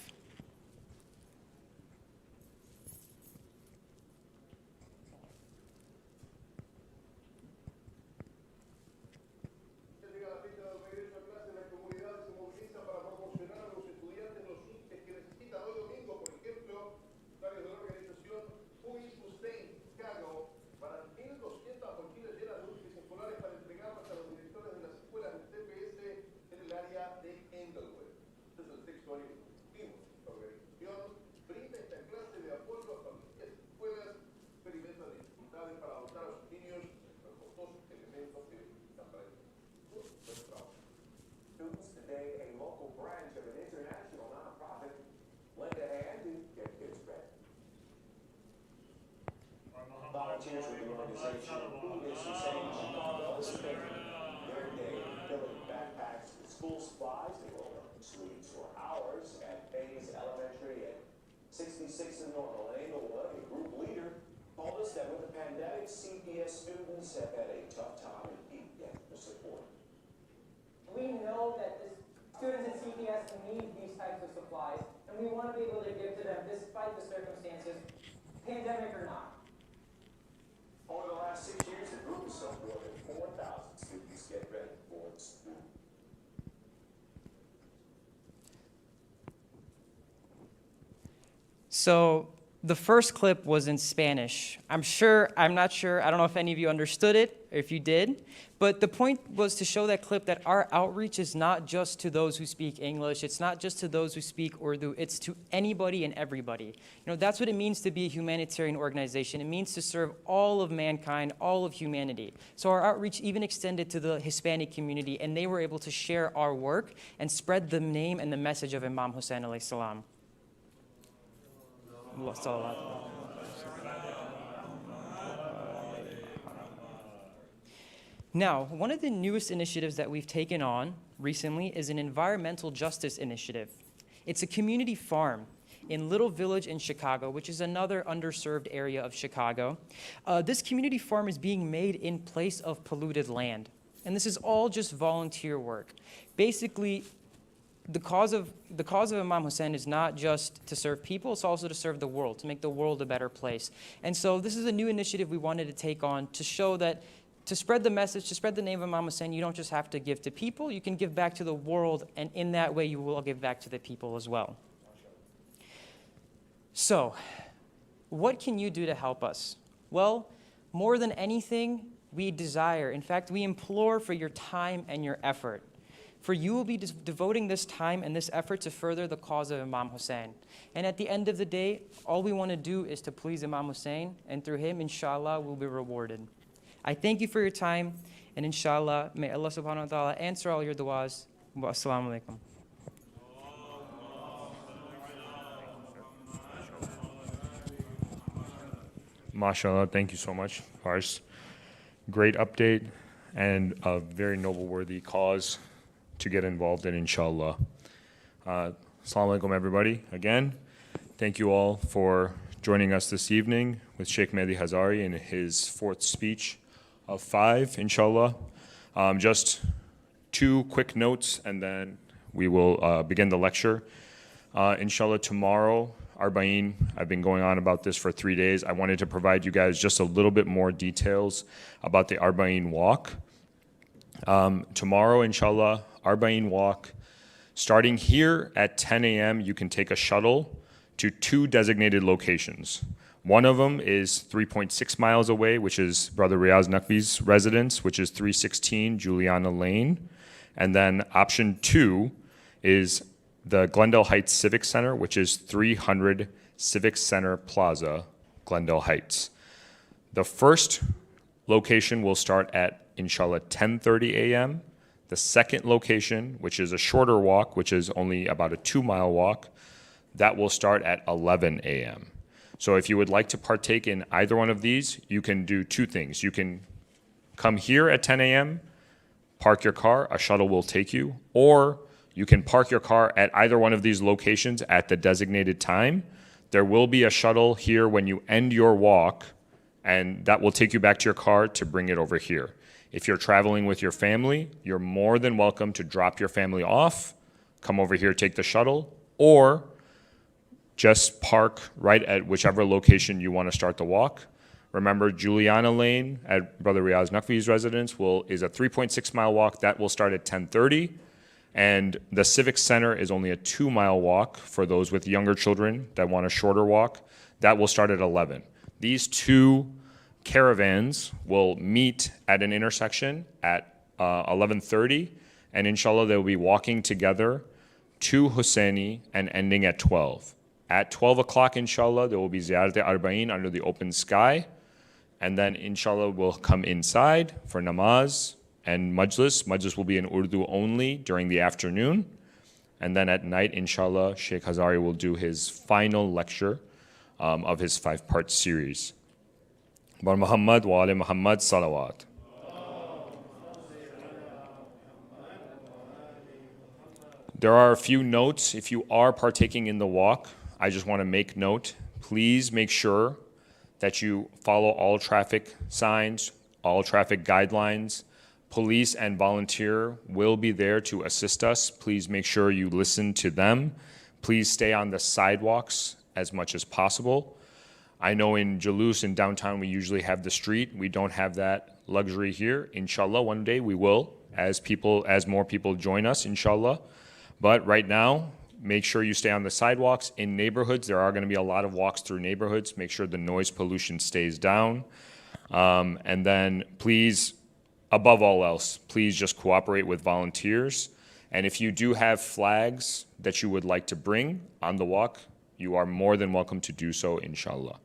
Entonces el texto ahí vimos. UNICEF had a tough time and didn't get the support. We know that the students in CPS need these types of supplies, and we want to be able to give to them despite the circumstances, pandemic or not. Over the last 6 years, the group has helped more than 4,000 students get ready for school. So the first clip was in Spanish. I'm not sure, I don't know if any of you understood it, or if you did, but the point was to show that clip that our outreach is not just to those who speak English, it's not just to those who speak Urdu, it's to anybody and everybody. You know, that's what it means to be a humanitarian organization. It means to serve all of mankind, all of humanity. So our outreach even extended to the Hispanic community, and they were able to share our work and spread the name and the message of Imam Hussein alayhi salam. Now, one of the newest initiatives that we've taken on recently is an environmental justice initiative. It's a community farm in Little Village in Chicago, which is another underserved area of Chicago. This community farm is being made in place of polluted land. And this is all just volunteer work. Basically, the cause of Imam Hussein is not just to serve people, it's also to serve the world, to make the world a better place. And so this is a new initiative we wanted to take on to show that to spread the message, to spread the name of Imam Hussein, you don't just have to give to people, you can give back to the world, and in that way you will give back to the people as well. So, what can you do to help us? Well, more than anything, we desire, in fact, we implore for your time and your effort. For you will be devoting this time and this effort to further the cause of Imam Hussein. And at the end of the day, all we want to do is to please Imam Hussein, and through him, inshallah, we'll be rewarded. I thank you for your time, and inshallah, may Allah subhanahu wa ta'ala answer all your du'as. Wa assalamu alaikum. MashaAllah, thank you so much, Fars. Great update and a very noble, worthy cause to get involved in, inshallah. Assalamu alaikum, everybody. Again, thank you all for joining us this evening with Sheikh Mehdi Hazari in his fourth speech of 5, inshallah. Just 2 quick notes, and then we will begin the lecture. Inshallah, tomorrow, Arba'in, I've been going on about this for 3 days. I wanted to provide you guys just a little bit more details about the Arba'in walk. Tomorrow, inshallah, Arba'in walk. Starting here at 10 a.m., you can take a shuttle to 2 designated locations. One of them is 3.6 miles away, which is Brother Riaz Naqvi's residence, which is 316 Juliana Lane. And then option 2 is the Glendale Heights Civic Center, which is 300 Civic Center Plaza, Glendale Heights. The first location will start at, inshallah, 10:30 a.m. The second location, which is a shorter walk, which is only about a 2-mile walk, that will start at 11 a.m. So if you would like to partake in either one of these, you can do 2 things. You can come here at 10 a.m., park your car, a shuttle will take you, or you can park your car at either one of these locations at the designated time. There will be a shuttle here when you end your walk, and that will take you back to your car to bring it over here. If you're traveling with your family, you're more than welcome to drop your family off, come over here, take the shuttle, or just park right at whichever location you want to start the walk. Remember, Juliana Lane at Brother Riaz Naqvi's residence is a 3.6-mile walk. That will start at 10:30. And the Civic Center is only a 2-mile walk for those with younger children that want a shorter walk. That will start at 11. These 2 caravans will meet at an intersection at 11:30, and inshallah they'll be walking together to Husaini and ending at 12. At 12 o'clock, inshallah, there will be Ziyarat Arba'in under the open sky, and then inshallah we'll come inside for namaz and majlis. Majlis will be in Urdu only during the afternoon, and then at night, inshallah, Sheikh Hazari will do his final lecture of his 5-part series. Bar Muhammad wa ali Muhammad salawat. There are a few notes. If you are partaking in the walk, I just want to make note. Please make sure that you follow all traffic signs, all traffic guidelines. Police and volunteer will be there to assist us. Please make sure you listen to them. Please stay on the sidewalks as much as possible. I know in Jalous in downtown we usually have the street. We don't have that luxury here. Inshallah, one day we will, as more people join us, inshallah. But right now, make sure you stay on the sidewalks. In neighborhoods, there are going to be a lot of walks through neighborhoods. Make sure the noise pollution stays down. And then please, above all else, please just cooperate with volunteers. And if you do have flags that you would like to bring on the walk, you are more than welcome to do so, inshallah.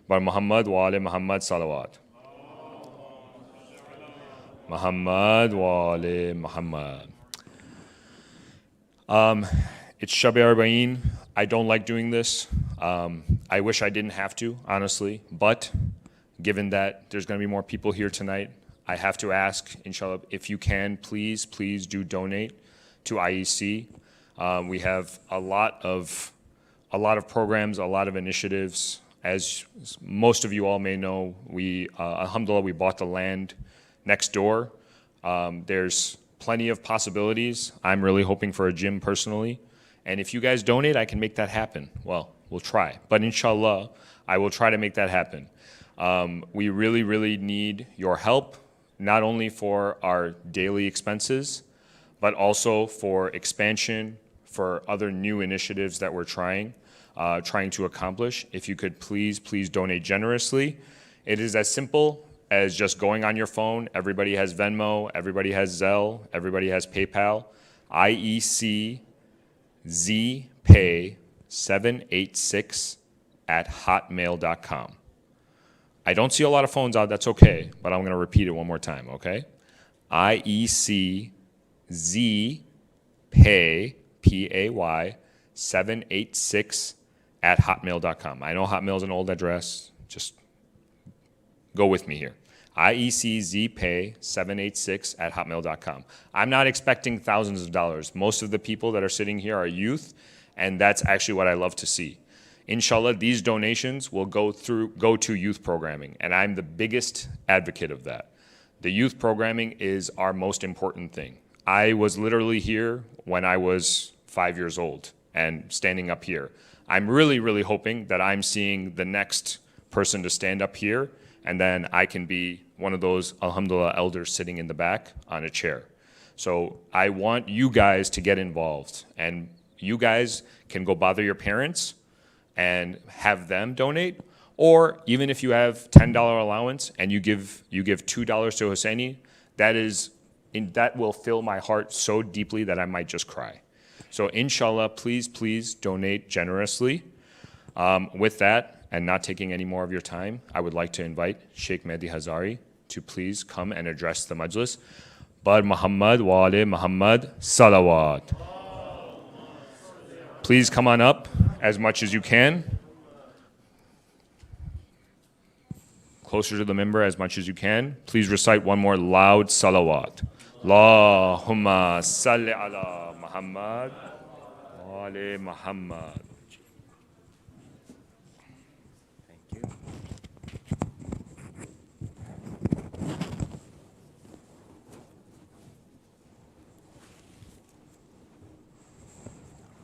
Bar Muhammad wa ali Muhammad salawat. Muhammad wa ali Muhammad. It's Shab Arba'in. I don't like doing this. I wish I didn't have to, honestly. But given that there's going to be more people here tonight, I have to ask, inshallah, if you can, please do donate to IEC. We have a lot of programs, a lot of initiatives. As most of you all may know, alhamdulillah, we bought the land next door. There's plenty of possibilities. I'm really hoping for a gym personally. And if you guys donate, I can make that happen. Well, we'll try. But inshallah, I will try to make that happen. We really, really need your help, not only for our daily expenses, but also for expansion, for other new initiatives that we're trying to accomplish. If you could please donate generously. It is as simple as just going on your phone. Everybody has Venmo, everybody has Zelle, everybody has PayPal. IEC ZPay 786@hotmail.com. I don't see a lot of phones out, that's okay, but I'm going to repeat it one more time, okay? IEC ZPay, P-A-Y, 786@hotmail.com. I know Hotmail's an old address, just go with me here. IECZPay 786@hotmail.com. I'm not expecting thousands of dollars. Most of the people that are sitting here are youth, and that's actually what I love to see. Inshallah, these donations will go to youth programming, and I'm the biggest advocate of that. The youth programming is our most important thing. I was literally here when I was 5 years old and standing up here. I'm really, really hoping that I'm seeing the next person to stand up here, and then I can be one of those, alhamdulillah, elders sitting in the back on a chair. So I want you guys to get involved, and you guys can go bother your parents and have them donate, or even if you have $10 allowance and you give $2 to Hussaini, that will fill my heart so deeply that I might just cry. So inshallah, please donate generously. With that, and not taking any more of your time, I would like to invite Sheikh Mehdi Hazari to please come and address the majlis. Bar Muhammad wa ali Muhammad salawat. Please come on up as much as you can. Closer to the minbar as much as you can. Please recite one more loud salawat. Allahumma salli ala Muhammad wa ali Muhammad.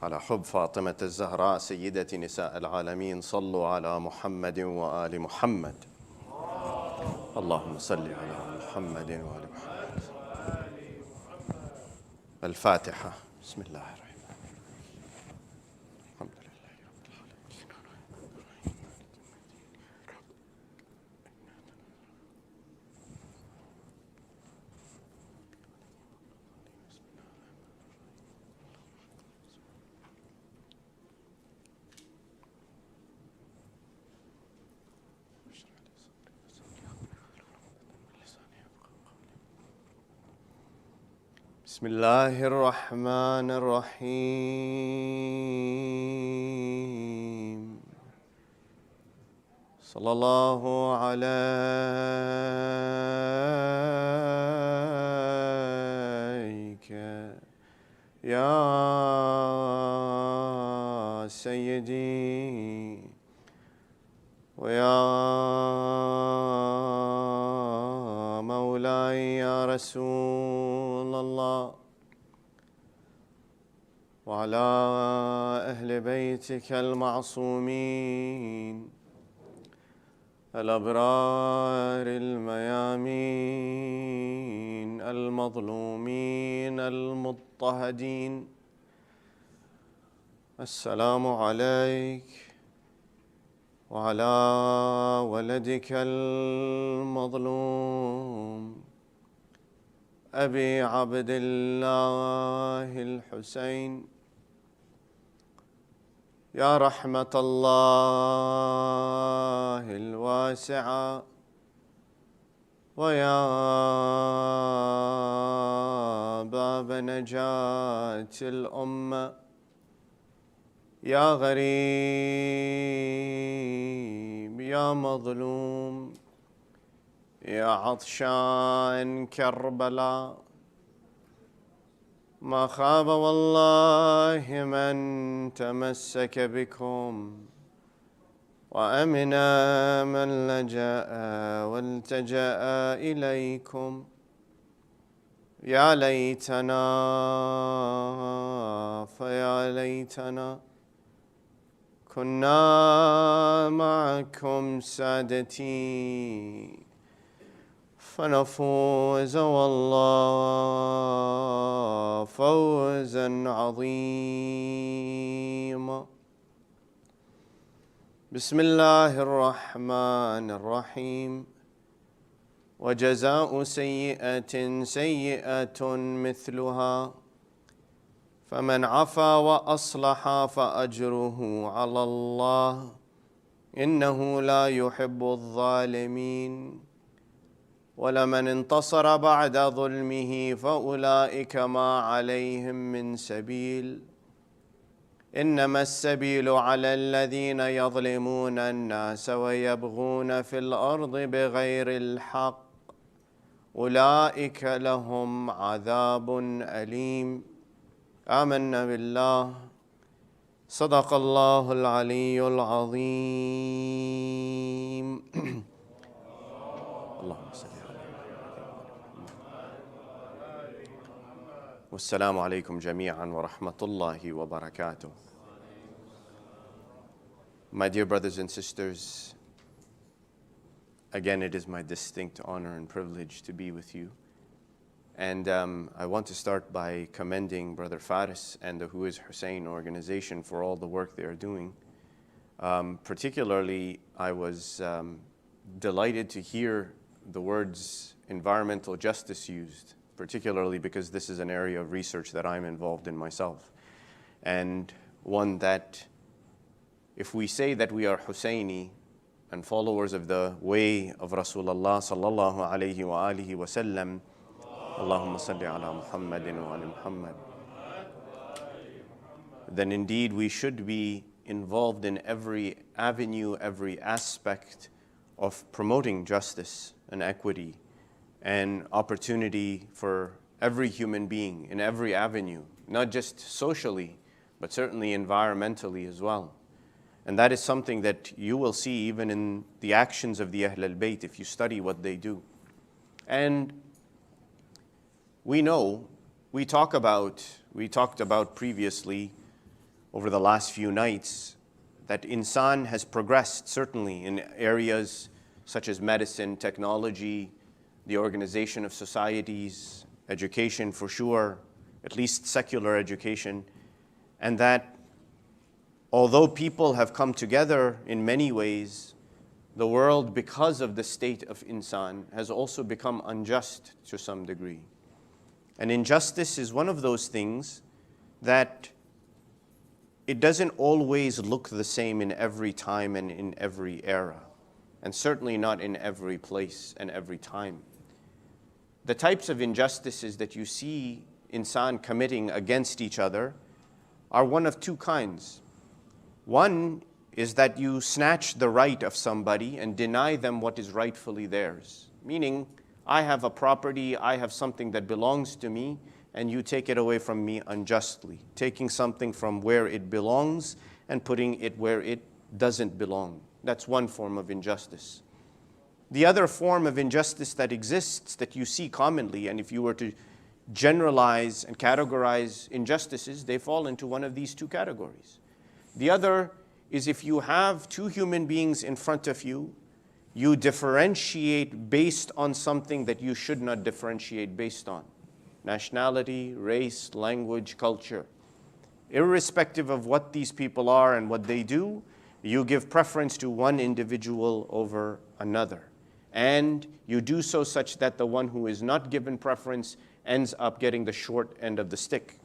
على حب فاطمة الزهراء سيدة نساء العالمين صلوا على محمد وآل محمد. اللهم صل على محمد وآل محمد. الفاتحة. بسم الله الرحمن الرحيم. الحمد لله رب العالمين. بسم الله الرحمن الرحيم. صلى الله عليك يا سيدي ويا وعلى أهل بيتك المعصومين الأبرار الميامين المظلومين المضطهدين. السلام عليك وعلى ولدك المظلوم أبي عبد الله الحسين. يا رحمة الله الواسعة ويا باب نجاة الأمة، يا غريب يا مظلوم يا عطشان كربلاء، ما خاب والله من تمسك بكم وأمن من لجأ والتجأ إليكم. يا ليتنا فيا ليتنا كنا معكم سادتي فنفوز والله فوزا عظيما. بسم الله الرحمن الرحيم. وجزاء سيئة سيئة مثلها، فمن عفا وأصلح فأجره على الله إنه لا يحب الظالمين. ولمن انتصر بعد ظلمه فأولئك ما عليهم من سبيل، إنما السبيل على الذين يظلمون الناس ويبغون في الأرض بغير الحق أولئك لهم عذاب أليم. آمنا بالله. صدق الله العلي العظيم. اللهم صل على محمد. والسلام عليكم جميعا ورحمة الله وبركاته. My dear brothers and sisters, again, it is my distinct honor and privilege to be with you. And I want to start by commending Brother Faris and the Who is Hussein organization for all the work they are doing. Particularly, I was delighted to hear the words environmental justice used, particularly because this is an area of research that I'm involved in myself. And one that, if we say that we are Hussaini and followers of the way of Rasulullah sallallahu alayhi wa alihi wa sallam, Allahumma salli ala Muhammadin wa ala Muhammad, then indeed we should be involved in every avenue, every aspect of promoting justice and equity and opportunity for every human being in every avenue, not just socially, but certainly environmentally as well. And that is something that you will see even in the actions of the Ahl al-Bayt if you study what they do. And we know, we talked about previously over the last few nights that insan has progressed certainly in areas such as medicine, technology, the organization of societies, education for sure, at least secular education, and that although people have come together in many ways, the world, because of the state of insan, has also become unjust to some degree. And injustice is one of those things that it doesn't always look the same in every time and in every era, and certainly not in every place and every time. The types of injustices that you see insan committing against each other are one of two kinds. One is that you snatch the right of somebody and deny them what is rightfully theirs, meaning I have a property, I have something that belongs to me, and you take it away from me unjustly, taking something from where it belongs and putting it where it doesn't belong. That's one form of injustice. The other form of injustice that exists that you see commonly, and if you were to generalize and categorize injustices, they fall into one of these two categories. The other is if you have two human beings in front of you, you differentiate based on something that you should not differentiate based on. Nationality, race, language, culture. Irrespective of what these people are and what they do, you give preference to one individual over another. And you do so such that the one who is not given preference ends up getting the short end of the stick.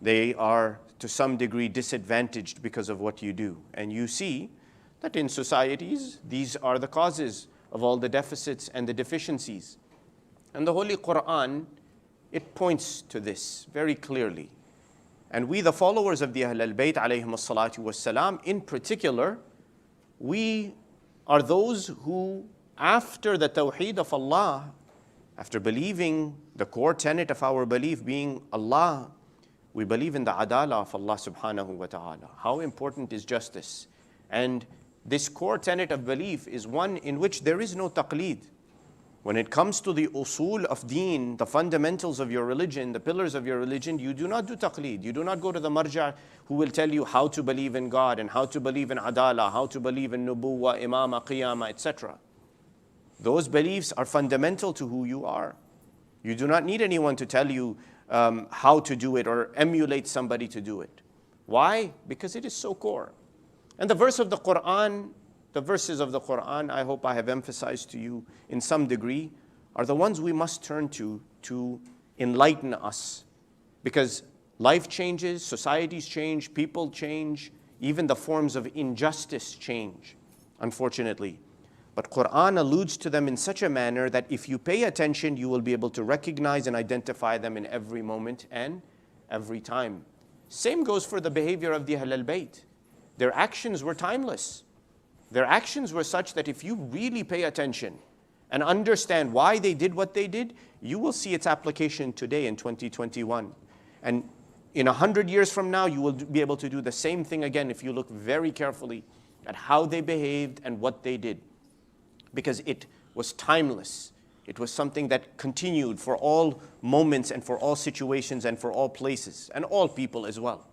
They are to some degree disadvantaged because of what you do. And you see that in societies, these are the causes of all the deficits and the deficiencies. And the Holy Quran, it points to this very clearly. And we, the followers of the Ahl al-Bayt alayhim as-salatu was-salam, in particular, we are those who, after the tawheed of Allah, after believing the core tenet of our belief being Allah, we believe in the adala of Allah subhanahu wa ta'ala. How important is justice? And this core tenet of belief is one in which there is no taqleed. When it comes to the usul of deen, the fundamentals of your religion, the pillars of your religion, you do not do taqleed. You do not go to the marja' who will tell you how to believe in God and how to believe in adala, how to believe in nubuwa, imama, qiyama, etc. Those beliefs are fundamental to who you are. You do not need anyone to tell you how to do it or emulate somebody to do it. Why? Because it is so core. And the verses of the Quran, I hope I have emphasized to you in some degree, are the ones we must turn to enlighten us. Because life changes, societies change, people change, even the forms of injustice change, unfortunately. But Quran alludes to them in such a manner that if you pay attention, you will be able to recognize and identify them in every moment and every time. Same goes for the behavior of the Ahl al-Bayt. Their actions were timeless. Their actions were such that if you really pay attention and understand why they did what they did, you will see its application today in 2021. And in 100 years from now, you will be able to do the same thing again if you look very carefully at how they behaved and what they did. Because it was timeless. It was something that continued for all moments and for all situations and for all places and all people as well.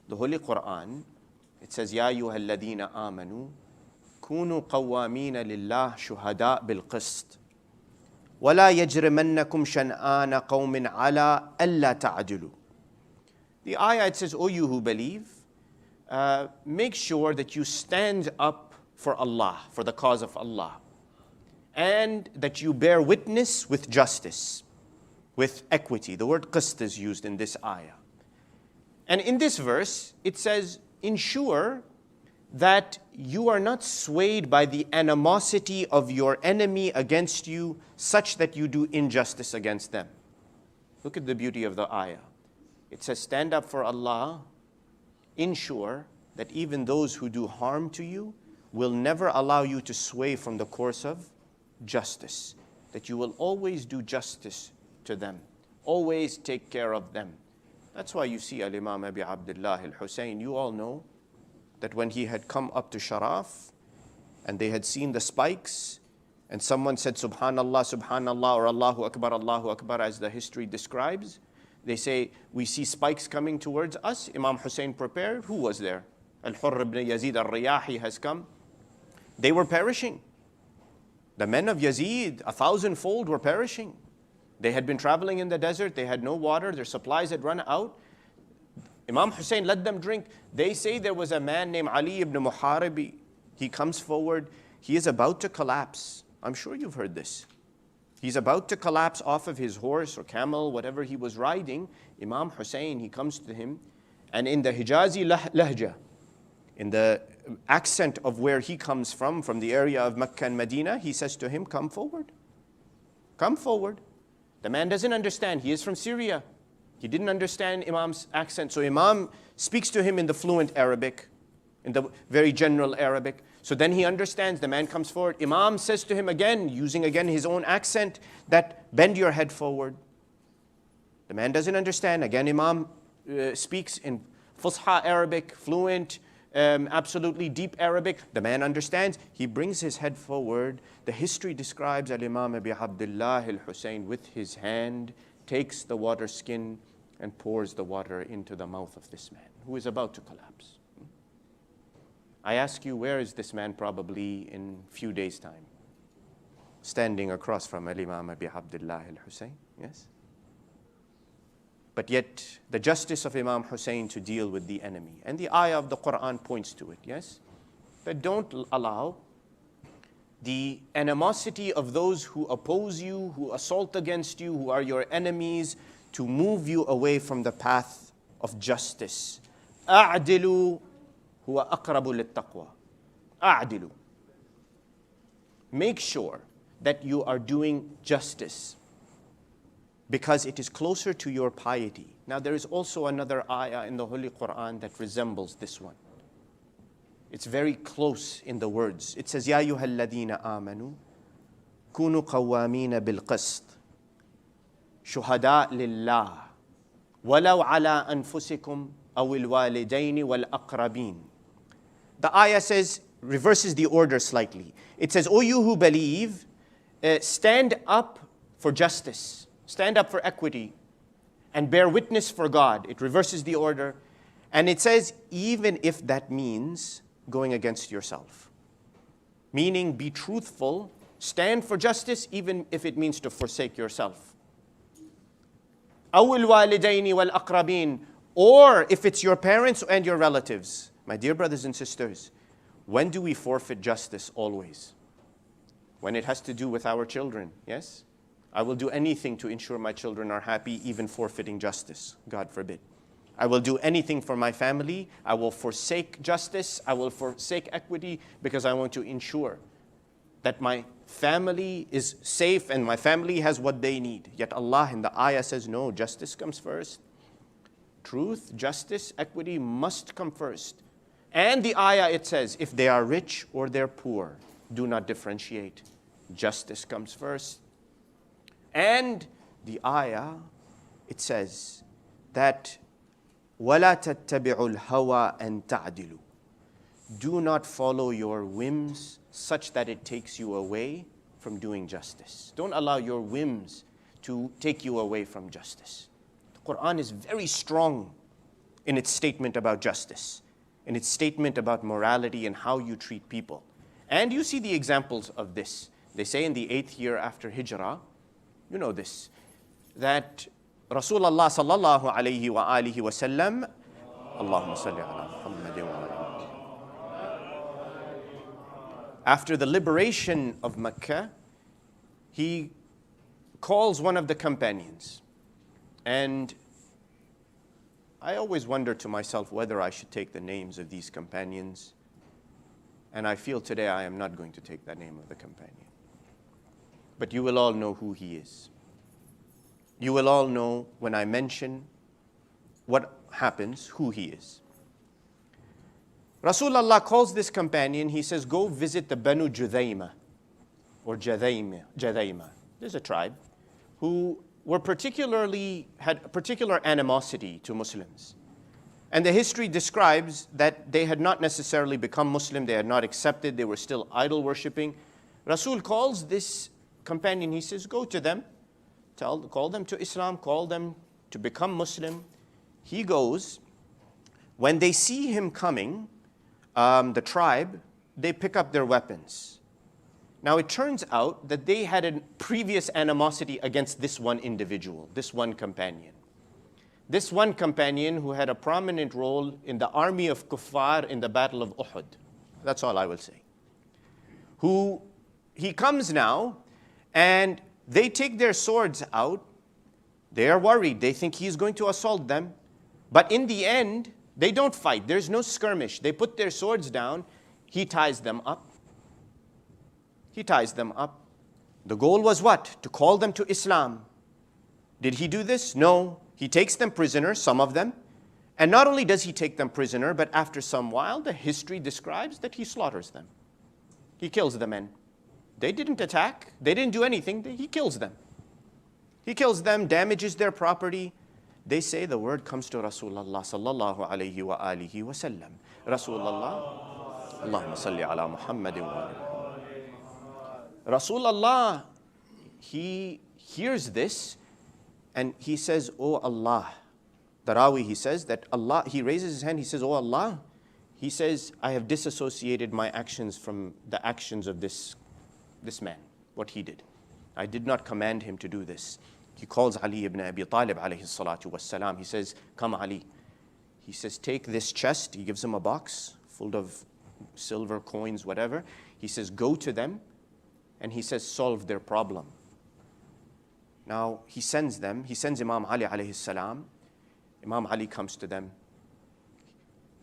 The Holy Quran, it says, Ya ayyuhal ladina amanu, kunu qawwamina lillah shuhada bil qist. وَلَا يَجْرِمَنَّكُمْ شَنْآنَ قَوْمٍ عَلَىٰ أَلَّا تَعْدِلُوا. The ayah, it says, O you who believe, make sure that you stand up for Allah, for the cause of Allah, and that you bear witness with justice, with equity. The word qist is used in this ayah. And in this verse, it says, ensure that you are not swayed by the animosity of your enemy against you, such that you do injustice against them. Look at the beauty of the ayah. It says, stand up for Allah, ensure that even those who do harm to you will never allow you to sway from the course of justice, that you will always do justice to them, always take care of them. That's why you see Al-Imam Abi Abdullah al-Husayn, you all know that when he had come up to Sharaf and they had seen the spikes and someone said Subhanallah, Subhanallah, or Allahu Akbar, as the history describes, they say, we see spikes coming towards us. Imam Hussein prepared. Who was there? Al-Hurr ibn Yazid al-Riyahi has come. They were perishing. The men of Yazid, 1,000-fold, were perishing. They had been traveling in the desert. They had no water. Their supplies had run out. Imam Hussein let them drink. They say there was a man named Ali ibn Muharibi. He comes forward. He is about to collapse. I'm sure you've heard this. He's about to collapse off of his horse or camel, whatever he was riding. Imam Hussein, he comes to him, and in the Hijazi lahja, in the accent of where he comes from the area of Mecca and Medina, he says to him, come forward. Come forward. The man doesn't understand. He is from Syria. He didn't understand Imam's accent. So Imam speaks to him in the fluent Arabic, in the very general Arabic. So then he understands. The man comes forward. Imam says to him again, using again his own accent, that bend your head forward. The man doesn't understand. Again, Imam speaks in Fusha Arabic, fluent, absolutely deep Arabic. The man understands. He brings his head forward. The history describes Al-Imam Abi Abdullah al-Husayn with his hand takes the water skin and pours the water into the mouth of this man who is about to collapse. I ask you, where is this man probably in a few days' time? Standing across from Imam Abi Abdullah al-Husayn, yes? But yet, the justice of Imam Hussein to deal with the enemy. And the ayah of the Quran points to it, yes? That don't allow the animosity of those who oppose you, who assault against you, who are your enemies, to move you away from the path of justice. أعدلوا هو أقرب للتقوى. أعدلوا. Make sure that you are doing justice because it is closer to your piety. Now there is also another ayah in the Holy Quran that resembles this one. It's very close in the words. It says, يَا أَيُّهَا الَّذِينَ آمَنُوا كُونُوا قَوَّامِينَ بِالْقِسْطِ شُهَدَاء لِلَّهِ وَلَوْ عَلَىٰ أَنفُسِكُمْ أَوِ الْوَالِدَيْنِ وَالْأَقْرَبِينَ. The ayah says, reverses the order slightly. It says, O you who believe, stand up for justice, stand up for equity, and bear witness for God. It reverses the order. And it says, even if that means going against yourself. Meaning, be truthful, stand for justice, even if it means to forsake yourself. أَوِ الْوَالِدَيْنِ وَالْأَقْرَبِينَ. Or if it's your parents and your relatives. My dear brothers and sisters, when do we forfeit justice? Always. When it has to do with our children, yes? I will do anything to ensure my children are happy, even forfeiting justice, God forbid. I will do anything for my family. I will forsake justice. I will forsake equity because I want to ensure that my family is safe and my family has what they need. Yet Allah in the ayah says, no, justice comes first. Truth, justice, equity must come first. And the ayah, it says, if they are rich or they're poor, do not differentiate. Justice comes first. And the ayah, it says that وَلَا تَتَّبِعُوا الْهَوَىٰ أَن تَعْدِلُوا. Do not follow your whims such that it takes you away from doing justice. Don't allow your whims to take you away from justice. The Quran is very strong in its statement about justice, in its statement about morality and how you treat people. And you see the examples of this. They say in the 8th year after Hijrah, you know this, that Rasulullah sallallahu alayhi wa alihi wa sallam, Allahumma salli ala Muhammadin wa alihi. After the liberation of Mecca, he calls one of the companions. And I always wonder to myself whether I should take the names of these companions. And I feel today I am not going to take the name of the companion. But you will all know who he is. You will all know when I mention what happens, who he is. Rasulullah calls this companion, he says, go visit the Banu Judayma, or Jadayma. There's a tribe who had particular animosity to Muslims. And the history describes that they had not necessarily become Muslim, they had not accepted, they were still idol worshipping. Rasul calls this companion, he says, go to them, call them to Islam, call them to become Muslim. He goes. When they see him coming, the tribe, they pick up their weapons. Now it turns out that they had a previous animosity against this one individual, this one companion. This one companion who had a prominent role in the army of Kuffar in the Battle of Uhud. That's all I will say. He comes now, and they take their swords out. They are worried. They think he's going to assault them. But in the end, they don't fight. There's no skirmish. They put their swords down. He ties them up. He ties them up. The goal was what? To call them to Islam. Did he do this? No. He takes them prisoner, some of them. And not only does he take them prisoner, but after some while, the history describes that he slaughters them. He kills the men. They didn't attack. They didn't do anything. He kills them. He kills them, damages their property. They say the word comes to Rasulullah sallallahu alayhi wa alihi wa sallam. Rasulullah, Allahumma salli ala Muhammadin wa alihi. Rasulullah, he hears this, and he says, "Oh Allah." The Rawi, he says that Allah, he raises his hand, he says, "Oh Allah." He says, "I have disassociated my actions from the actions of this man, what he did. I did not command him to do this." He calls Ali ibn Abi Talib alayhi salatu wassalam. He says, "Come Ali." He says, "Take this chest." He gives him a box full of silver coins, whatever. He says, "Go to them." And he says, "Solve their problem." Now, he sends Imam Ali alayhi salam. Imam Ali comes to them.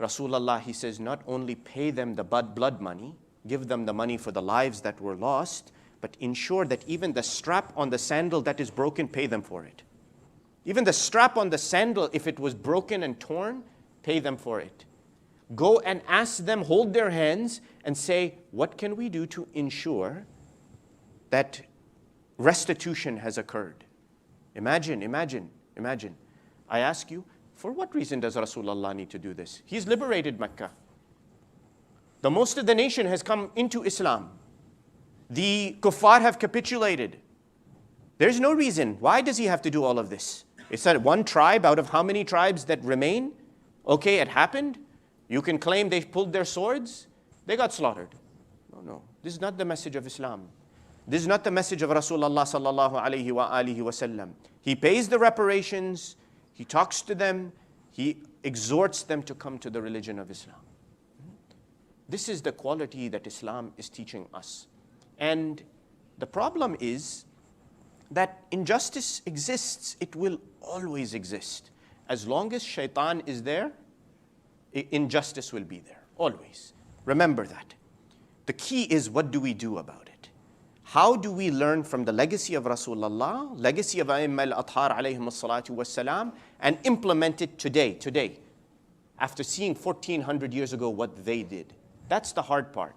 Rasulullah, he says, not only pay them the blood money, give them the money for the lives that were lost, but ensure that even the strap on the sandal that is broken, pay them for it. Even the strap on the sandal, if it was broken and torn, pay them for it. Go and ask them, hold their hands and say, what can we do to ensure that restitution has occurred? Imagine. I ask you, for what reason does Rasulullah need to do this? He's liberated Mecca. The most of the nation has come into Islam. The kuffar have capitulated. There's no reason. Why does he have to do all of this? It's that one tribe out of how many tribes that remain? Okay, it happened. You can claim they pulled their swords. They got slaughtered. No. This is not the message of Islam. This is not the message of Rasulullah sallallahu alayhi wa alihi wa sallam. He pays the reparations. He talks to them. He exhorts them to come to the religion of Islam. This is the quality that Islam is teaching us. And the problem is that injustice exists. It will always exist. As long as shaitan is there, injustice will be there, always. Remember that. The key is, what do we do about it? How do we learn from the legacy of Rasulullah, legacy of A'imma al-Athhar alayhim as-salatu was-salam, and implement it today, after seeing 1400 years ago what they did? That's the hard part.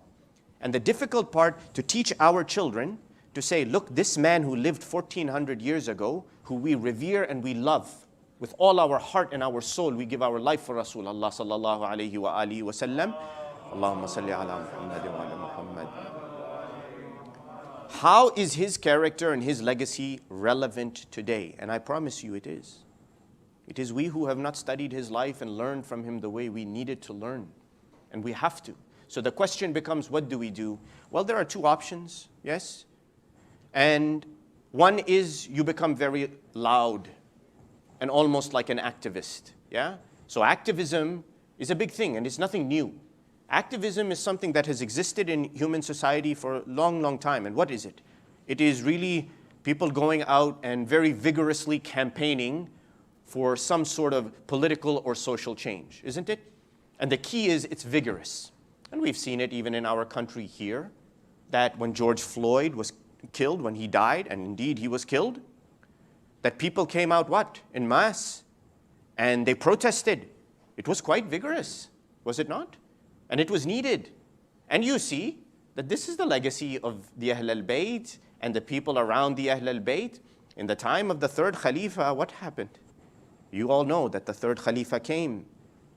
And the difficult part, to teach our children, to say, look, this man who lived 1400 years ago, who we revere and we love, with all our heart and our soul, we give our life for Rasulullah sallallahu alayhi wa alihi wa sallam. Allahumma salli ala Muhammad wa ala Muhammad. How is his character and his legacy relevant today? And I promise you it is. It is we who have not studied his life and learned from him the way we needed to learn. And we have to. So the question becomes, what do we do? Well, there are two options, yes? And one is you become very loud and almost like an activist, yeah? So activism is a big thing, and it's nothing new. Activism is something that has existed in human society for a long, long time. And what is it? It is really people going out and very vigorously campaigning for some sort of political or social change, isn't it? And the key is it's vigorous. And we've seen it even in our country here, that when George Floyd was killed, when he died, and indeed he was killed, that people came out what? En masse. And they protested. It was quite vigorous, was it not? And it was needed. And you see that this is the legacy of the Ahl al-Bayt and the people around the Ahl al-Bayt. In the time of the Third Khalifa, what happened? You all know that the Third Khalifa came.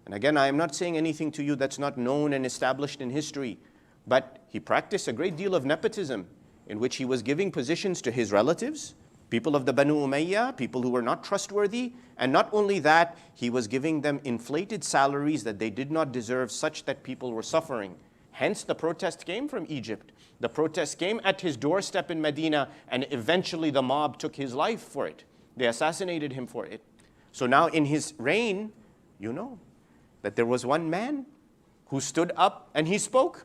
And again, I am not saying anything to you that's not known and established in history. But he practiced a great deal of nepotism, in which he was giving positions to his relatives, people of the Banu Umayyah, people who were not trustworthy. And not only that, he was giving them inflated salaries that they did not deserve, such that people were suffering. Hence, the protest came from Egypt. The protest came at his doorstep in Medina, and eventually the mob took his life for it. They assassinated him for it. So now in his reign, you know that there was one man who stood up and he spoke.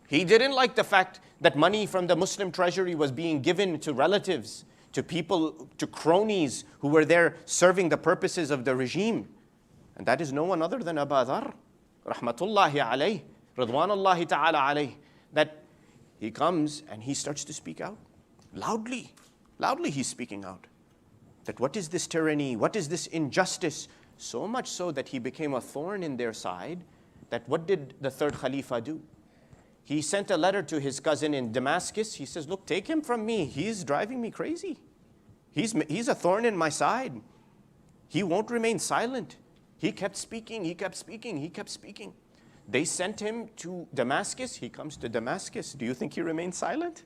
He didn't like the fact that money from the Muslim treasury was being given to relatives, to people, to cronies who were there serving the purposes of the regime. And that is no one other than Abu Dharr, rahmatullahi alayh, ridwanullahi ta'ala alayh, that he comes and he starts to speak out. Loudly he's speaking out. That what is this tyranny? What is this injustice? So much so that he became a thorn in their side, that what did the Third Khalifa do? He sent a letter to his cousin in Damascus. He says, look, take him from me. He's driving me crazy. He's a thorn in my side. He won't remain silent. He kept speaking. They sent him to Damascus. He comes to Damascus. Do you think he remained silent?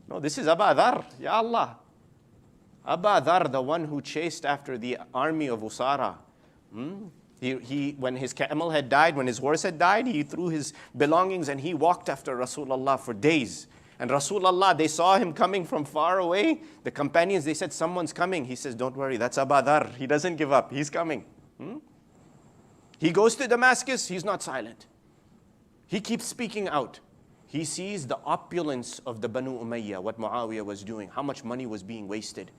No, this is Abu Dharr. Ya Allah. Aba Dhar, the one who chased after the army of Usara. When his camel had died, when his horse had died, he threw his belongings and he walked after Rasulullah for days. And Rasulullah, they saw him coming from far away. The companions, they said, someone's coming. He says, don't worry, that's Aba Dhar. He doesn't give up. He's coming. He goes to Damascus. He's not silent. He keeps speaking out. He sees the opulence of the Banu Umayyah, what Muawiyah was doing, how much money was being wasted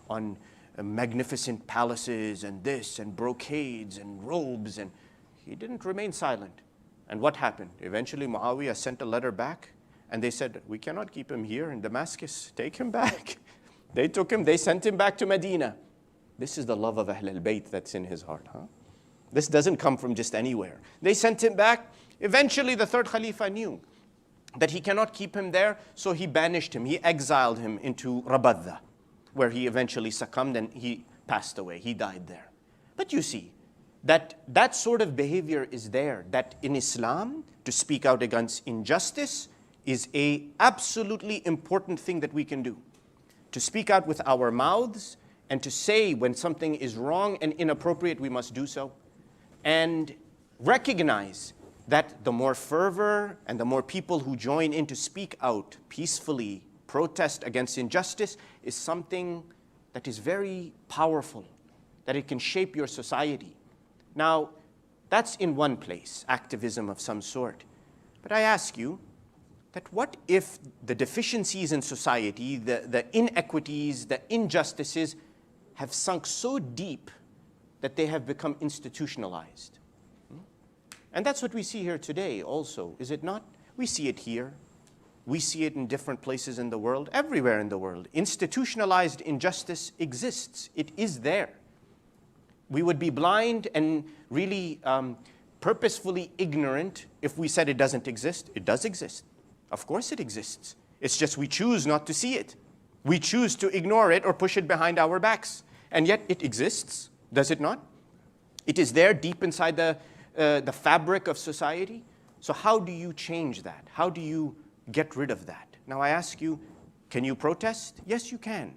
on magnificent palaces and this and brocades and robes, and he didn't remain silent. And what happened? Eventually Muawiyah sent a letter back and they said, we cannot keep him here in Damascus, take him back. They took him, they sent him back to Medina. This is the love of Ahl al-Bayt that's in his heart. This doesn't come from just anywhere. They sent him back. Eventually the third Khalifa knew that he cannot keep him there, so he banished him, he exiled him into Rabadha, where he eventually succumbed and he passed away. He died there. But you see, that sort of behavior is there, that in Islam, to speak out against injustice is a absolutely important thing that we can do. To speak out with our mouths and to say when something is wrong and inappropriate, we must do so. And recognize that the more fervor and the more people who join in to speak out peacefully, protest against injustice, is something that is very powerful, that it can shape your society. Now, that's in one place, activism of some sort. But I ask you, that what if the deficiencies in society, the inequities, the injustices have sunk so deep that they have become institutionalized? And that's what we see here today also, is it not? We see it here. We see it in different places in the world, everywhere in the world. Institutionalized injustice exists. It is there. We would be blind and really purposefully ignorant if we said it doesn't exist. It does exist. Of course it exists. It's just we choose not to see it. We choose to ignore it or push it behind our backs. And yet it exists, does it not? It is there deep inside the fabric of society. So how do you change that? How do you get rid of that? Now I ask you, can you protest? Yes, you can.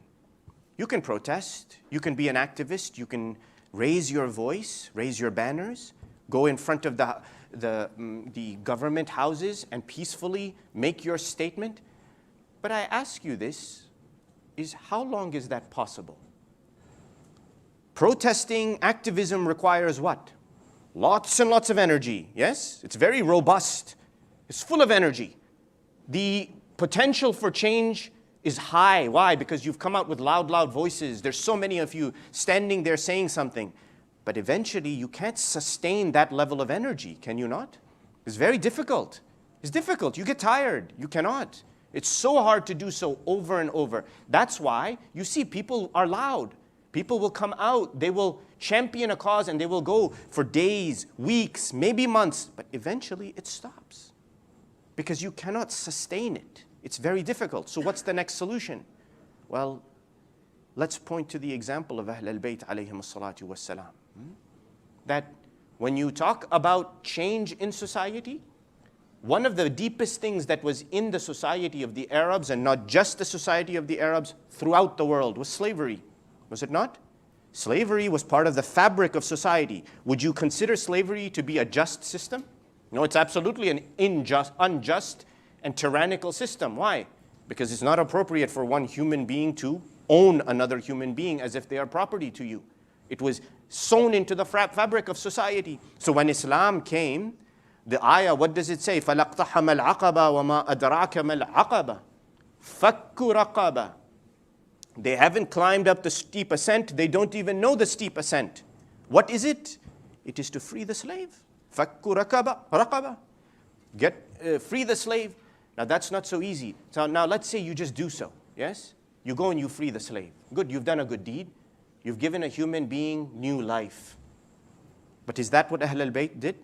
You can protest. You can be an activist. You can raise your voice, raise your banners, go in front of the government houses and peacefully make your statement. But I ask you this, is how long is that possible? Protesting, activism requires what? Lots and lots of energy, yes? It's very robust. It's full of energy. The potential for change is high. Why? Because you've come out with loud, loud voices. There's so many of you standing there saying something. But eventually, you can't sustain that level of energy, can you not? It's very difficult. It's difficult. You get tired. You cannot. It's so hard to do so over and over. That's why you see people are loud. People will come out. They will champion a cause and they will go for days, weeks, maybe months. But eventually, it stops. Because you cannot sustain it. It's very difficult. So what's the next solution? Well, let's point to the example of Ahl al-Bayt alayhim as-salatu was-salam. That when you talk about change in society, one of the deepest things that was in the society of the Arabs, and not just the society of the Arabs, throughout the world, was slavery. Was it not? Slavery was part of the fabric of society. Would you consider slavery to be a just system? No, it's absolutely an unjust and tyrannical system. Why? Because it's not appropriate for one human being to own another human being as if they are property to you. It was sewn into the fabric of society. So when Islam came, the ayah, what does it say? فَلَقْتَحَمَ الْعَقَبَ وَمَا أَدْرَاكَ مَا الْعَقَبَ فَكُّ رَقَبَ. They haven't climbed up the steep ascent. They don't even know the steep ascent. What is it? It is to free the slave. فَكُّ رَقَبَ. Free the slave. Now that's not so easy. So now let's say you just do so. Yes? You go and you free the slave. Good, you've done a good deed. You've given a human being new life. But is that what Ahl al-Bayt did?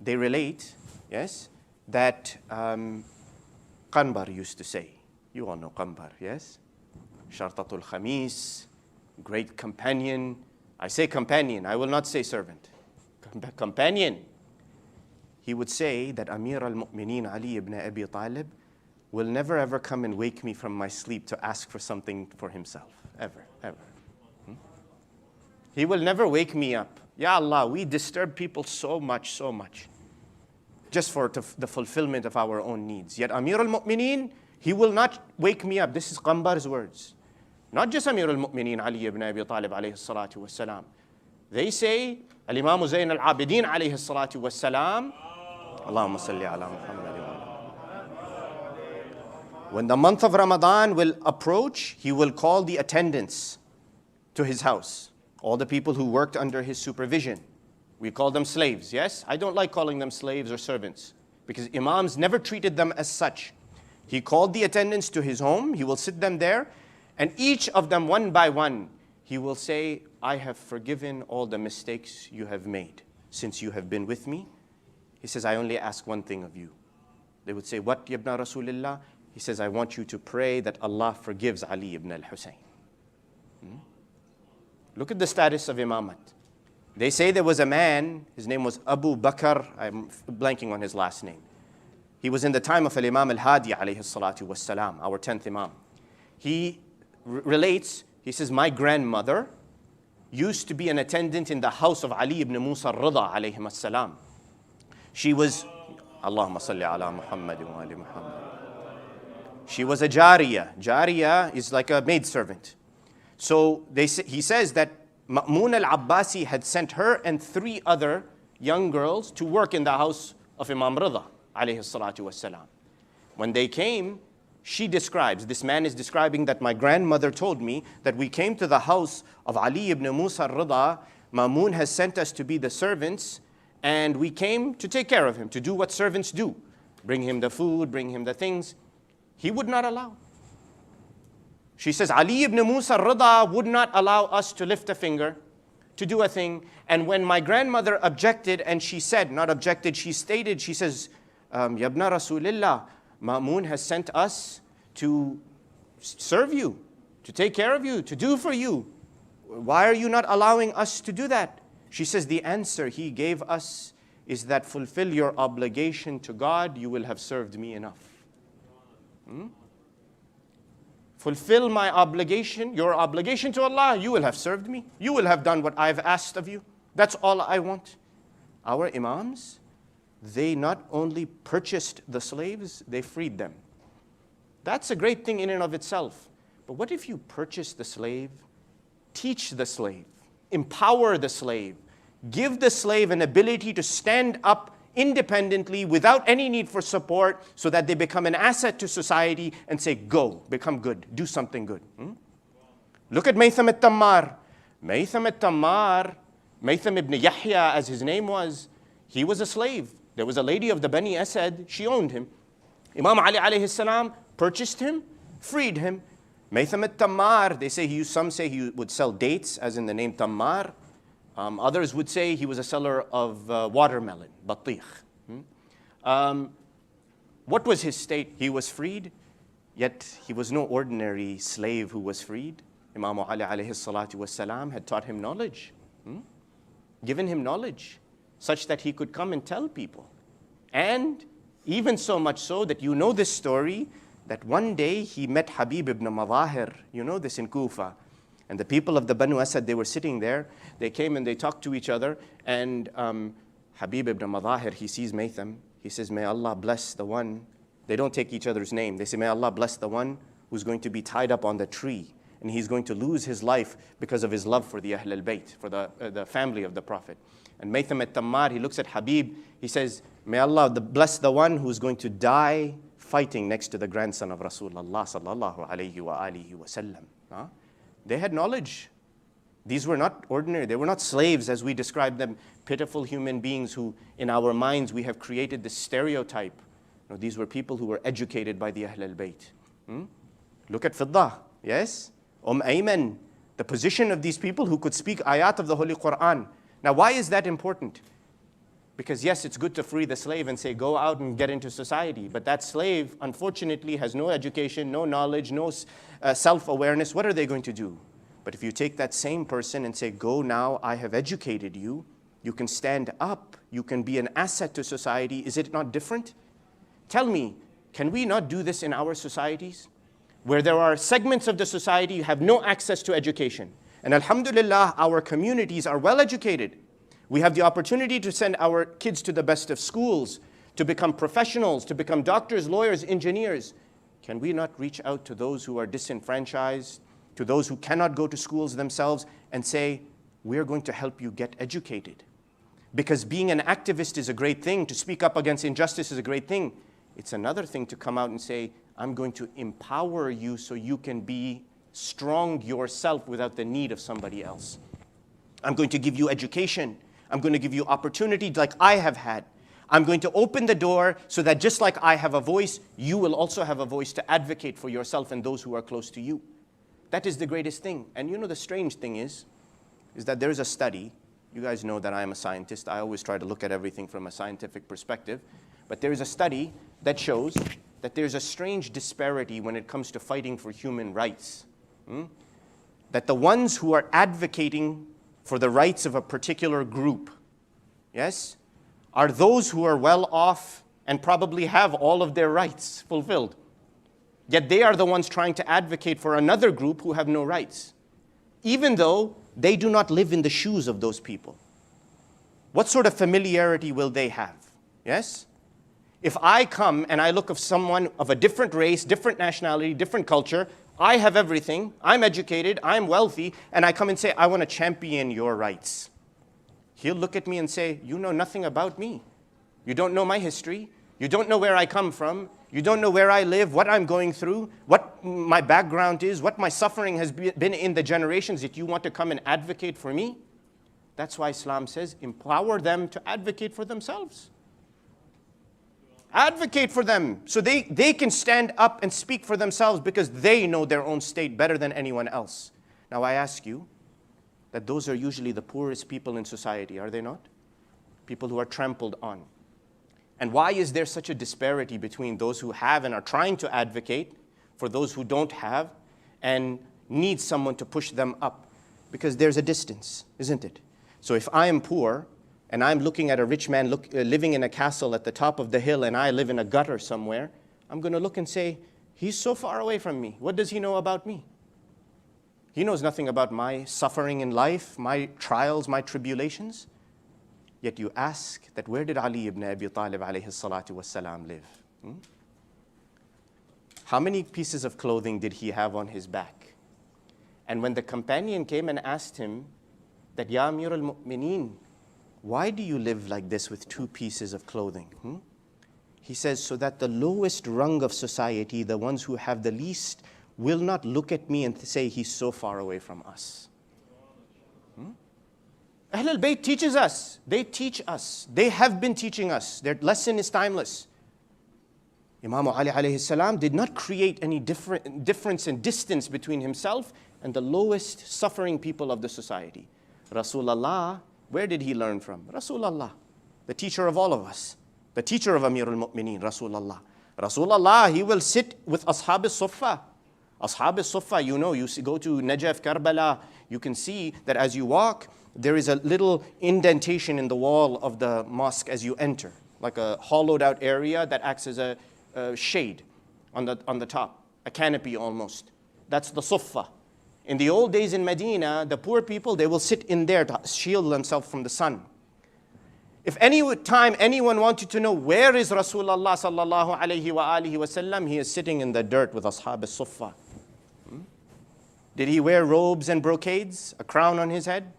They relate, yes, that Qanbar used to say. You all know Qanbar, yes? Shartatul Khamis, great companion. I say companion, I will not say servant. Companion. He would say that Amir al-Mu'mineen Ali ibn Abi Talib will never ever come and wake me from my sleep to ask for something for himself. Ever, ever. He will never wake me up. Ya Allah, we disturb people so much, just for the fulfillment of our own needs. Yet Amir al-Mu'mineen, he will not wake me up. This is Qambar's words. Not just Amir al-Mu'mineen, Ali ibn Abi Talib alayhi salatu wassalam. They say, Al-Imam Zayn al-Abidin alayhi salatu wassalam, Allahumma salli ala Muhammad. When the month of Ramadan will approach, he will call the attendants to his house. All the people who worked under his supervision. We call them slaves, yes? I don't like calling them slaves or servants because Imams never treated them as such. He called the attendants to his home. He will sit them there and each of them one by one, he will say, I have forgiven all the mistakes you have made since you have been with me. He says, I only ask one thing of you. They would say, what, Yabna Rasulullah? He says, I want you to pray that Allah forgives Ali ibn al-Husayn. Look at the status of Imamat. They say there was a man, his name was Abu Bakr, I'm blanking on his last name. He was in the time of Imam al-Hadi alayhi salatu wassalam, our 10th Imam. He relates, he says, my grandmother used to be an attendant in the house of Ali ibn Musa al-Rida alayhim as-salam. She was, Allahumma salli ala Muhammad wa ali Muhammad. She was a jariya. Jariya is like a maidservant. So he says that Ma'mun al-Abbasi had sent her and 3 other young girls to work in the house of Imam Rida alayhi salatu wassalam. When they came, she describes, this man is describing that my grandmother told me that we came to the house of Ali ibn Musa al-Rida. Ma'mun has sent us to be the servants and we came to take care of him, to do what servants do. Bring him the food, bring him the things. He would not allow. She says, Ali ibn Musa al-Rida would not allow us to lift a finger, to do a thing. And when my grandmother objected, and she said, not objected, she stated, she says, Yabna Rasulillah, Ma'mun has sent us to serve you, to take care of you, to do for you. Why are you not allowing us to do that? She says, the answer he gave us is that fulfill your obligation to God, you will have served me enough. Fulfill my obligation, your obligation to Allah, you will have served me. You will have done what I've asked of you. That's all I want. Our Imams, they not only purchased the slaves, they freed them. That's a great thing in and of itself. But what if you purchase the slave, teach the slave, empower the slave, give the slave an ability to stand up independently without any need for support so that they become an asset to society and say, go, become good, do something good. Look at Maytham al-Tammar. Maytham al-Tammar, Maytham ibn Yahya as his name was, he was a slave. There was a lady of the Bani Asad, she owned him. Imam Ali alayhi salam purchased him, freed him. Maytham al-Tammar, they say some say he would sell dates, as in the name Tammar. Others would say he was a seller of watermelon, batikh. What was his state? He was freed, yet he was no ordinary slave who was freed. Imam Ali alayhi salatu wassalam had taught him knowledge, given him knowledge, such that he could come and tell people. And even so much so that you know this story, that one day he met Habib ibn Madahir, you know this in Kufa. And the people of the Banu Asad, they were sitting there. They came and they talked to each other. And Habib ibn Madahir, he sees Maytham. He says, may Allah bless the one. They don't take each other's name. They say, may Allah bless the one who's going to be tied up on the tree. And he's going to lose his life because of his love for the Ahl al-Bayt, for the family of the Prophet. And Maytham al-Tammar, he looks at Habib. He says, may Allah bless the one who's going to die fighting next to the grandson of Rasulullah sallallahu alayhi wa alihi wa sallam. They had knowledge. These were not ordinary. They were not slaves as we describe them, pitiful human beings who in our minds we have created this stereotype. No, these were people who were educated by the Ahl al-Bayt. Look at Fiddah, yes? Ayman, the position of these people who could speak ayat of the Holy Quran. Now why is that important? Because yes, it's good to free the slave and say, go out and get into society. But that slave, unfortunately, has no education, no knowledge, no self-awareness. What are they going to do? But if you take that same person and say, go now, I have educated you, you can stand up, you can be an asset to society, is it not different? Tell me, Can we not do this in our societies? Where there are segments of the society who have no access to education. And alhamdulillah, our communities are well educated. We have the opportunity to send our kids to the best of schools, to become professionals, to become doctors, lawyers, engineers. Can we not reach out to those who are disenfranchised, to those who cannot go to schools themselves, and say, we're going to help you get educated? Because being an activist is a great thing. To speak up against injustice is a great thing. It's another thing to come out and say, I'm going to empower you so you can be strong yourself without the need of somebody else. I'm going to give you education. I'm going to give you opportunity like I have had. I'm going to open the door so that just like I have a voice, you will also have a voice to advocate for yourself and those who are close to you. That is the greatest thing. And you know the strange thing is that there is a study. You guys know that I am a scientist. I always try to look at everything from a scientific perspective. But there is a study that shows that there's a strange disparity when it comes to fighting for human rights. That the ones who are advocating for the rights of a particular group, yes, are those who are well off and probably have all of their rights fulfilled. Yet they are the ones trying to advocate for another group who have no rights, even though they do not live in the shoes of those people. What sort of familiarity will they have? Yes? If I come and I look at someone of a different race, different nationality, different culture, I have everything, I'm educated, I'm wealthy, and I come and say, I want to champion your rights. He'll look at me and say, you know nothing about me. You don't know my history. You don't know where I come from. You don't know where I live, what I'm going through, what my background is, what my suffering has been in the generations, yet you want to come and advocate for me? That's why Islam says, empower them to advocate for themselves. Advocate for them so they can stand up and speak for themselves because they know their own state better than anyone else. Now I ask you that those are usually the poorest people in society, are they not? People who are trampled on. And why is there such a disparity between those who have and are trying to advocate for those who don't have and need someone to push them up? Because there's a distance, isn't it? So if I am poor, and I'm looking at a rich man living in a castle at the top of the hill and I live in a gutter somewhere, I'm going to look and say, he's so far away from me. What does he know about me? He knows nothing about my suffering in life, my trials, my tribulations. Yet you ask that where did Ali ibn Abi Talib alayhi salatu wassalam live? How many pieces of clothing did he have on his back? And when the companion came and asked him that, Ya Amir al-Mu'mineen, why do you live like this with 2 pieces of clothing? He says, so that the lowest rung of society, the ones who have the least, will not look at me and say, he's so far away from us. Ahl al-Bayt teaches us. They teach us. They have been teaching us. Their lesson is timeless. Imam Ali alayhi salam did not create any difference and distance between himself and the lowest suffering people of the society. Rasulullah, where did he learn from? Rasulullah, the teacher of all of us, the teacher of Amir al-Mu'mineen, Rasulullah. Rasulullah, he will sit with Ashab al-Suffa. Ashab al-Suffa, you know, you go to Najaf, Karbala, you can see that as you walk, there is a little indentation in the wall of the mosque as you enter, like a hollowed out area that acts as a shade on the top, a canopy almost. That's the Suffa. In the old days in Medina, the poor people, they will sit in there to shield themselves from the sun. If any time anyone wanted to know where is Rasulullah sallallahu alayhi wa alihi wasallam, he is sitting in the dirt with Ashab al-Suffa. Did he wear robes and brocades, a crown on his head?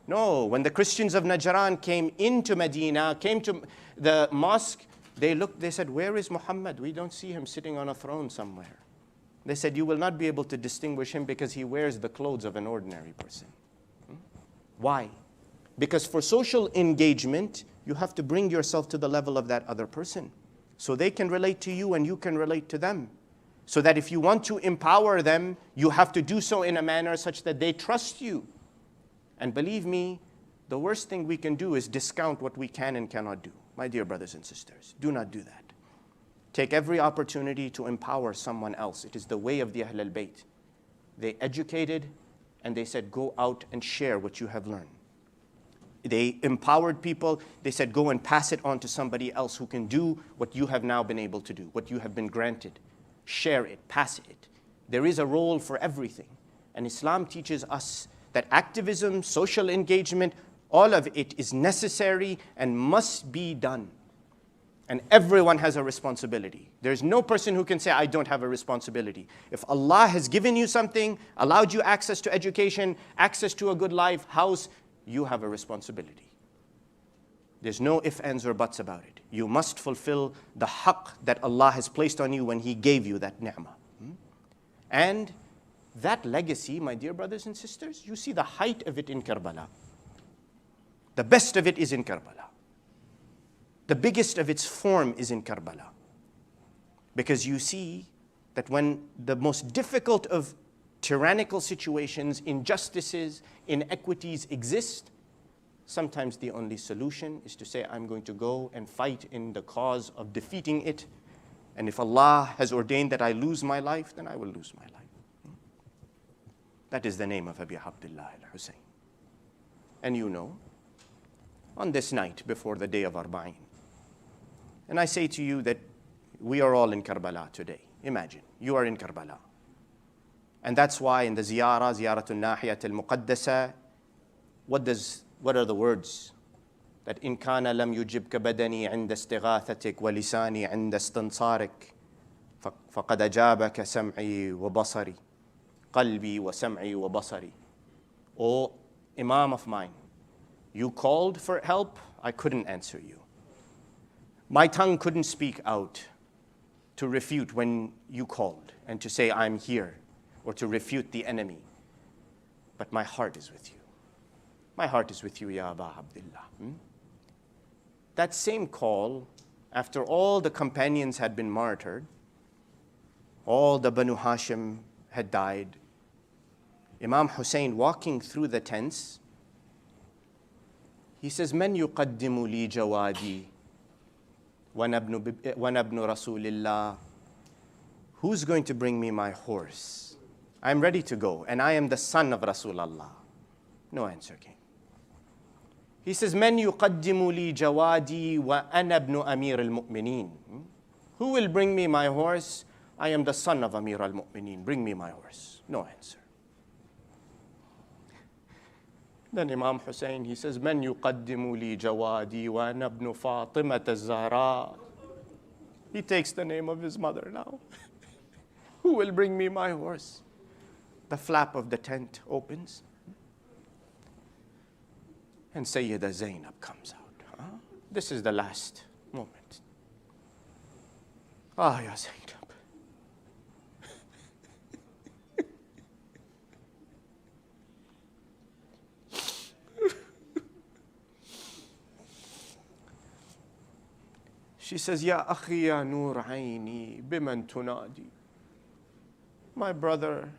No. When the Christians of Najran came into Medina, came to the mosque, they looked, they said, where is Muhammad? We don't see him sitting on a throne somewhere. They said, you will not be able to distinguish him because he wears the clothes of an ordinary person. Why? Because for social engagement, you have to bring yourself to the level of that other person. So they can relate to you and you can relate to them. So that if you want to empower them, you have to do so in a manner such that they trust you. And believe me, the worst thing we can do is discount what we can and cannot do. My dear brothers and sisters, do not do that. Take every opportunity to empower someone else. It is the way of the Ahl al-Bayt. They educated and they said, go out and share what you have learned. They empowered people. They said, go and pass it on to somebody else who can do what you have now been able to do, what you have been granted. Share it, pass it. There is a role for everything. And Islam teaches us that activism, social engagement, all of it is necessary and must be done. And everyone has a responsibility. There's no person who can say, I don't have a responsibility. If Allah has given you something, allowed you access to education, access to a good life, house, you have a responsibility. There's no ifs, ands, or buts about it. You must fulfill the haqq that Allah has placed on you when He gave you that ni'mah. And that legacy, my dear brothers and sisters, you see the height of it in Karbala. The best of it is in Karbala. The biggest of its form is in Karbala. Because you see that when the most difficult of tyrannical situations, injustices, inequities exist, sometimes the only solution is to say, I'm going to go and fight in the cause of defeating it. And if Allah has ordained that I lose my life, then I will lose my life. That is the name of Abi Abdullah al-Husayn. And you know, on this night before the day of Arba'in, and I say to you that we are all in Karbala today. Imagine, you are in Karbala. And that's why in the Ziyaratul Nahiyat al-Muqaddasa, what are the words? That in kana lam yujibka badani inda istighathatik wa lisani inda istansarik faqad ajabaka sam'i wa basari qalbi wa sam'i wa basari. O Imam of mine, you called for help, I couldn't answer you. My tongue couldn't speak out to refute when you called and to say I'm here or to refute the enemy. But my heart is with you. My heart is with you, Ya Aba Abdullah. That same call, after all the companions had been martyred, all the Banu Hashim had died, Imam Hussein walking through the tents, he says, "Man yuqaddimu li jawadi wa nabnu Rasulillah." Who's going to bring me my horse? I'm ready to go, and I am the son of Rasulullah. No answer came. He says, "Man yuqaddimu li jawadi wa ana ibnu Amir al-Mu'mineen." Who will bring me my horse? I am the son of Amir al-Mu'mineen. Bring me my horse. No answer. Then Imam Hussein, he says, "Man yuqaddimu li jawadi wa ana ibnu Fatimat az-Zahra." He takes the name of his mother now. Who will bring me my horse? The flap of the tent opens, and Sayyida Zainab comes out. This is the last moment. Ah, Ya Zainab. She says, "Ya akhi ya nur aini biman tunadi." My brother,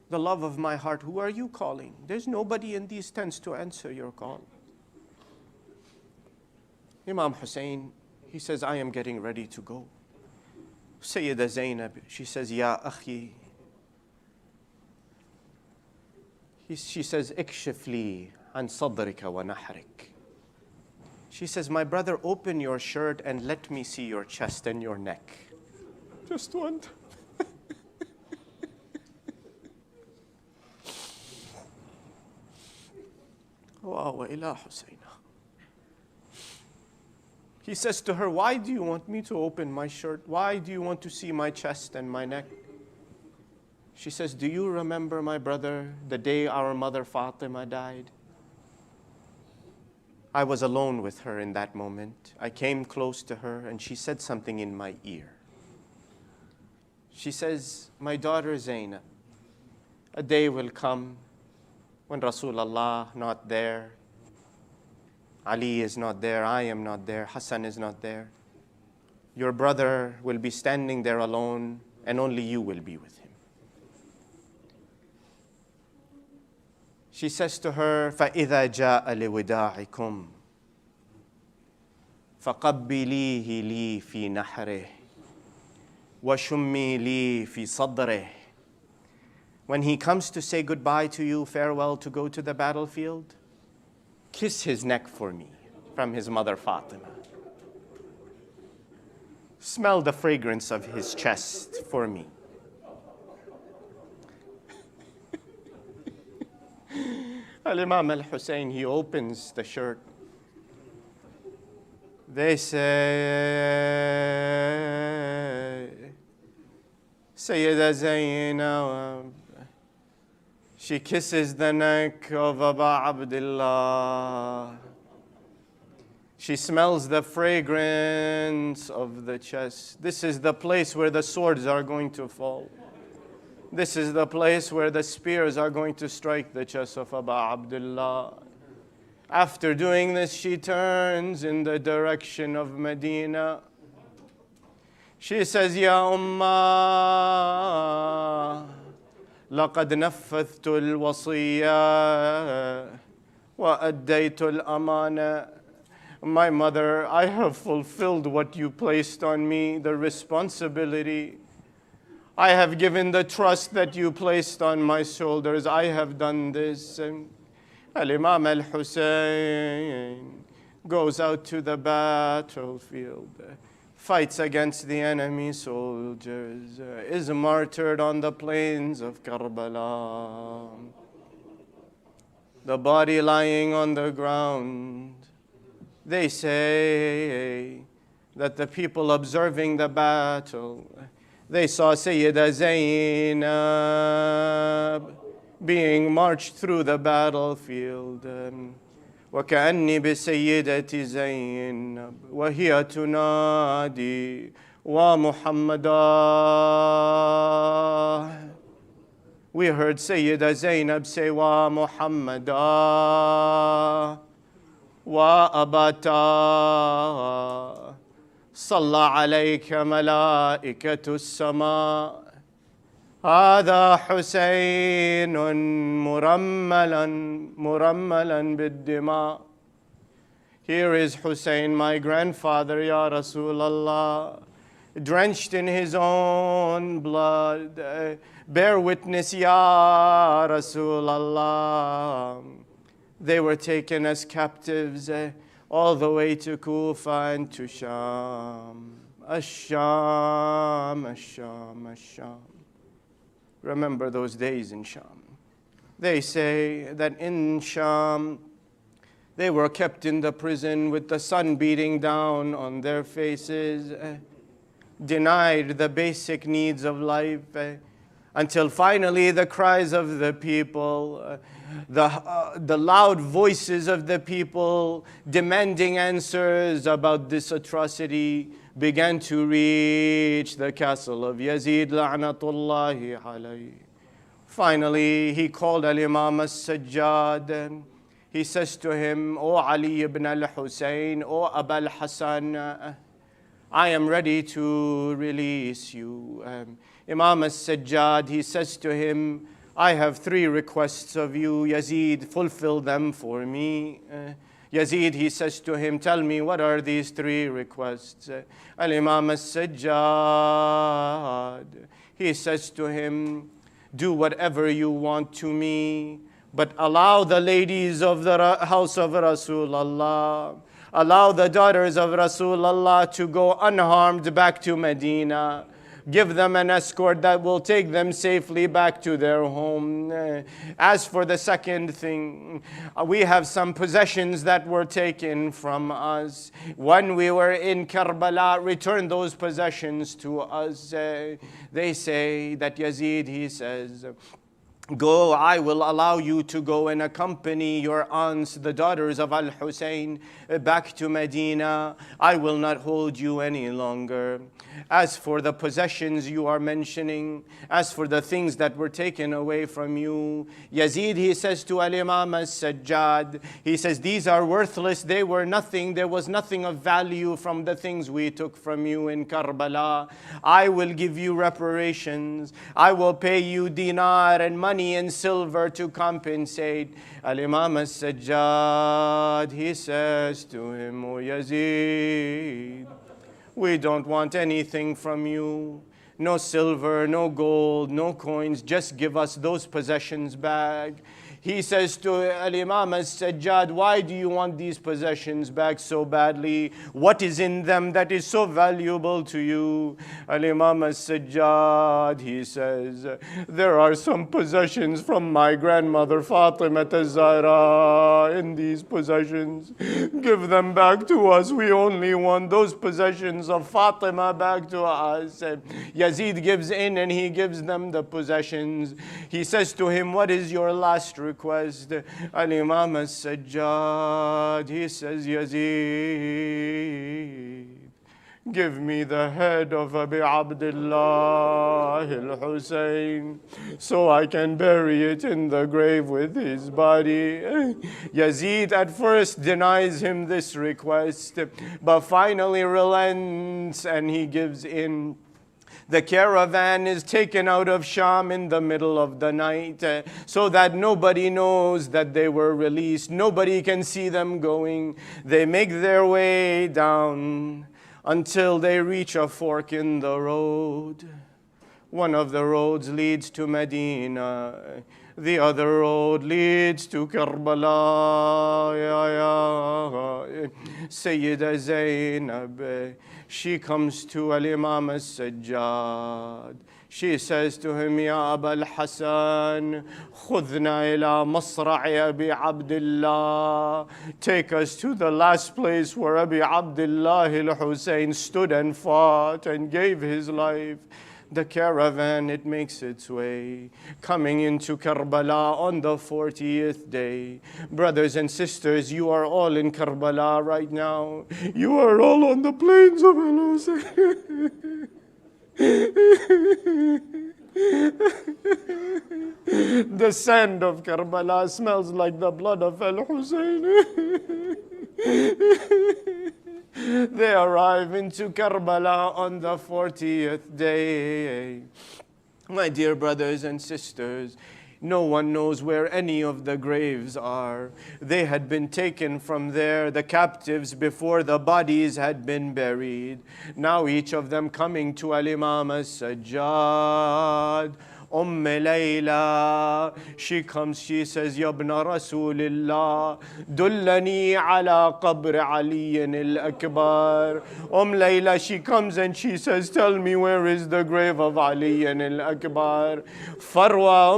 the love of my heart, who are you calling? There's nobody in these tents to answer your call. Imam Hussein, he says, "I am getting ready to go." Sayyida Zainab, she says, "Ya akhi." She says, "Ikshif li an sadrika wa nahrik." She says, "My brother, open your shirt and let me see your chest and your neck." Just one time. Wow, ila Husayna. He says to her, "Why do you want me to open my shirt? Why do you want to see my chest and my neck?" She says, "Do you remember, my brother, the day our mother Fatima died? I was alone with her in that moment. I came close to her and she said something in my ear. She says, 'My daughter Zainab, a day will come when Rasulullah not there, Ali is not there, I am not there, Hassan is not there. Your brother will be standing there alone and only you will be with him.'" She says to her, فَإِذَا جَاءَ لِوِدَاعِكُمْ فَقَبِّلِيهِ لِي فِي نَحْرِهِ وَشُمِّي لِي فِي صَدْرِهِ. When he comes to say goodbye to you, farewell to go to the battlefield, kiss his neck for me, from his mother Fatima. Smell the fragrance of his chest for me. Al-Imam al-Hussein, he opens the shirt. They say, Sayyida Zainab, she kisses the neck of Abu Abdullah. She smells the fragrance of the chest. This is the place where the swords are going to fall. This is the place where the spears are going to strike the chest of Abu Abdullah. After doing this, she turns in the direction of Medina. She says, Ya Ummah, لقد نفذت الوصية وأديت الأمانة. My mother, I have fulfilled what you placed on me, the responsibility. I have given the trust that you placed on my shoulders. I have done this. And Al-Imam al-Hussein goes out to the battlefield, fights against the enemy soldiers, is martyred on the plains of Karbala. The body lying on the ground. They say that the people observing the battle, they saw Sayyida Zainab being marched through the battlefield. وكأني بسيدة زينب وهي تنادي ومحمدا. We heard Sayyida Zainab say ومحمدا وأبتا صلى عليك ملائكة السماء. هذا حسين مرملا بالدماء. Here is Hussein, my grandfather, Ya Rasulallah, drenched in his own blood. Bear witness, Ya Rasulallah. They were taken as captives all the way to Kufa and to Sham. Ash-Sham, Ash-Sham, Ash-Sham. Remember those days in Sham. They say that in Sham, they were kept in the prison with the sun beating down on their faces, denied the basic needs of life, until finally the cries of the people, the loud voices of the people demanding answers about this atrocity began to reach the castle of Yazid la'natullahi alayhi. Finally, he called Al-Imam al-Sajjad. He says to him, O Ali ibn al-Hussein, O Abul Hasan, I am ready to release you. Imam al-Sajjad, he says to him, I have 3 requests of you, Yazid, fulfill them for me. Yazid, he says to him, tell me, what are these 3 requests? Al-Imam al-Sajjad, he says to him, do whatever you want to me, but allow the ladies of the house of Rasulullah, allow the daughters of Rasulullah to go unharmed back to Medina. Give them an escort that will take them safely back to their home. As for the second thing, we have some possessions that were taken from us. When we were in Karbala, return those possessions to us. They say that Yazid, he says, go, I will allow you to go and accompany your aunts, the daughters of Al-Hussein, back to Medina. I will not hold you any longer. As for the possessions you are mentioning, as for the things that were taken away from you, Yazid, he says to Al-Imam al-Sajjad, he says, these are worthless, they were nothing, there was nothing of value from the things we took from you in Karbala. I will give you reparations. I will pay you dinar and money and silver to compensate. Al-Imam al-Sajjad, he says to him, O Yazid, we don't want anything from you. No silver, no gold, no coins. Just give us those possessions back. He says to Al-Imam As-Sajjad, why do you want these possessions back so badly? What is in them that is so valuable to you? Al-Imam As-Sajjad, he says, there are some possessions from my grandmother Fatima Az-Zahra in these possessions. Give them back to us. We only want those possessions of Fatima back to us. Yazid gives in and he gives them the possessions. He says to him, what is your last request? Al-Imam As-Sajjad, he says, Yazid, give me the head of Abi Abdullah al-Husayn so I can bury it in the grave with his body. Yazid at first denies him this request, but finally relents and he gives in. The caravan is taken out of Sham in the middle of the night so that nobody knows that they were released. Nobody can see them going. They make their way down until they reach a fork in the road. One of the roads leads to Medina. The other road leads to Karbala. Sayyida Zainab, she comes to Al-Imam As-Sajjad. She says to him, Ya Aba al-Hasan, khudna ila masra'i Abi Abdullah. Take us to the last place where Abi Abdullah al-Husayn stood and fought and gave his life. The caravan, it makes its way, coming into Karbala on the 40th day. Brothers and sisters, you are all in Karbala right now. You are all on the plains of Al-Husayn. The sand of Karbala smells like the blood of Al-Husayn. They arrive into Karbala on the 40th day. My dear brothers and sisters, no one knows where any of the graves are. They had been taken from there, the captives, before the bodies had been buried. Now each of them coming to Al-Imam As-Sajjad. Layla, she comes, she says, Ya ibn Rasulillah, dullani ala qabr Ali al-Akbar. Layla, she comes and she says, tell me where is the grave of Ali al-Akbar. Farwa,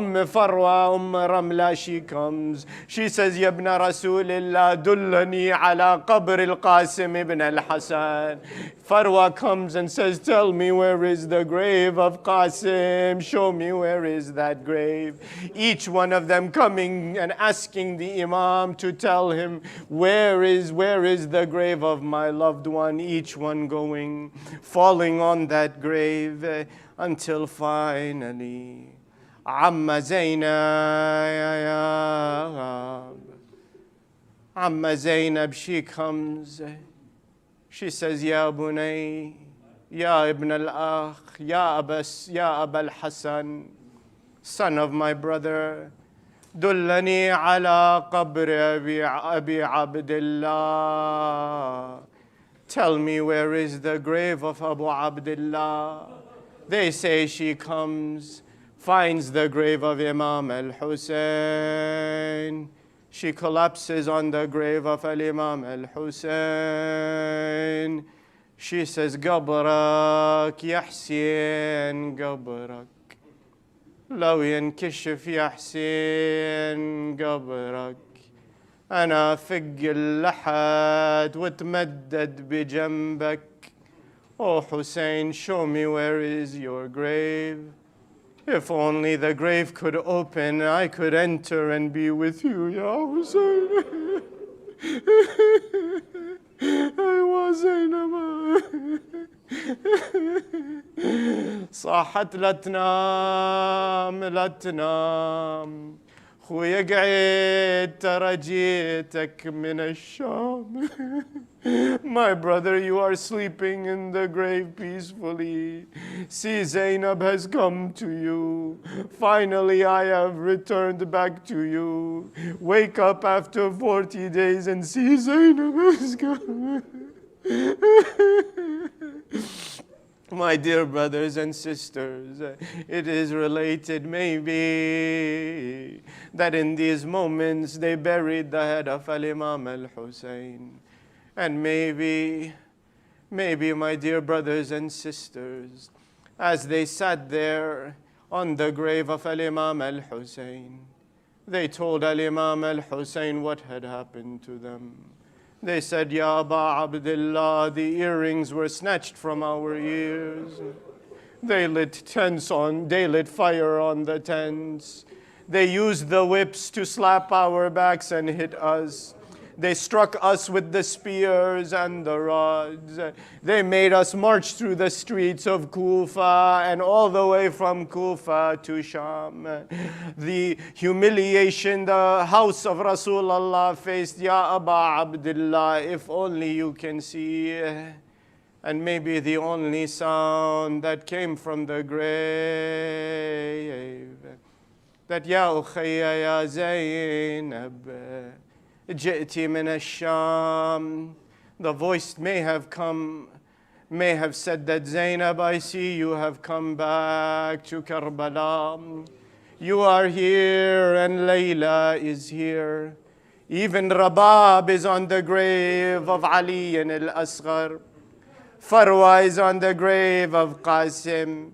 Ramla, she comes. She says, Ya ibn Rasulillah, dullani ala qabr al-Qasim ibn al-Hasan. Farwa comes and says, tell me where is the grave of Qasim. Show me where is that grave. Each one of them coming and asking the Imam to tell him, where is the grave of my loved one. Each one going, falling on that grave until finally, Amma Zainab, she comes. She says, Ya Bunay, Ya Ibn al-Akh, Ya Aba al-Hasan, son of my brother, Dullani ala qabr Abi Abdullah. Tell me where is the grave of Abu Abdullah. They say she comes, finds the grave of Imam al-Husayn. She collapses on the grave of Al-Imam al-Husayn. She says, Qabrak, Ya Hussein, Qabrak. لو ينكشف يا حسين قبرك أنا أفق اللحد واتمدد بجنبك. Oh Hussein, show me where is your grave. If only the grave could open, I could enter and be with you, Ya Hussein. I was صاحت لا تنام خويا قعد ترى جيتك من الشام. My brother, you are sleeping in the grave peacefully. See, Zainab has come to you. Finally, I have returned back to you. Wake up after 40 days and see Zainab has come. My dear brothers and sisters, it is related maybe that in these moments they buried the head of Al-Imam al-Hussein. And maybe, my dear brothers and sisters, as they sat there on the grave of Al-Imam al-Hussein, they told Al-Imam al-Hussein what had happened to them. They said, Ya Aba Abdullah, the earrings were snatched from our ears. They lit fire on the tents. They used the whips to slap our backs and hit us. They struck us with the spears and the rods. They made us march through the streets of Kufa and all the way from Kufa to Sham. The humiliation the house of Rasulullah faced, Ya Aba Abdullah, if only you can see. And maybe the only sound that came from the grave, that Ya Ukhayya Ya Zainab, جئتي من الشام. The voice may have said that, Zainab, I see you have come back to Karbala. You are here and Layla is here. Even Rabab is on the grave of Ali al-Asghar. Farwa is on the grave of Qasim.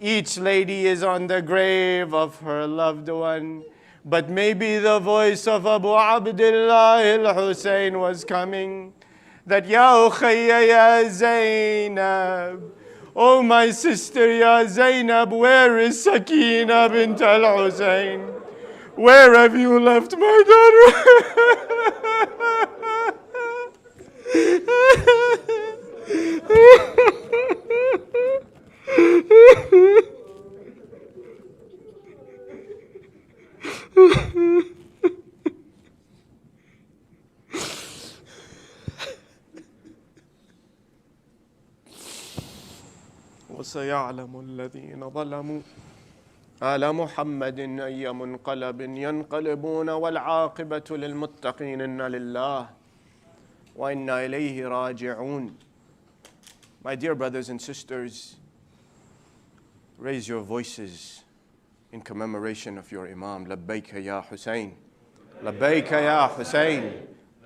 Each lady is on the grave of her loved one. But maybe the voice of Abu Abdullah al-Hussein was coming. That, Ya Ukhayya Ya Zainab, oh my sister Ya Zainab, where is Sakina bint al-Hussein? Where have you left my daughter? وسيعلم الذين ظلموا آل محمد أي منقلب ينقلبون والعاقبة للمتقين إن لله وإنا إليه راجعون. My dear brothers and sisters, raise your voices in commemoration of your Imam. لبيك يا حسين, لبيك يا حسين,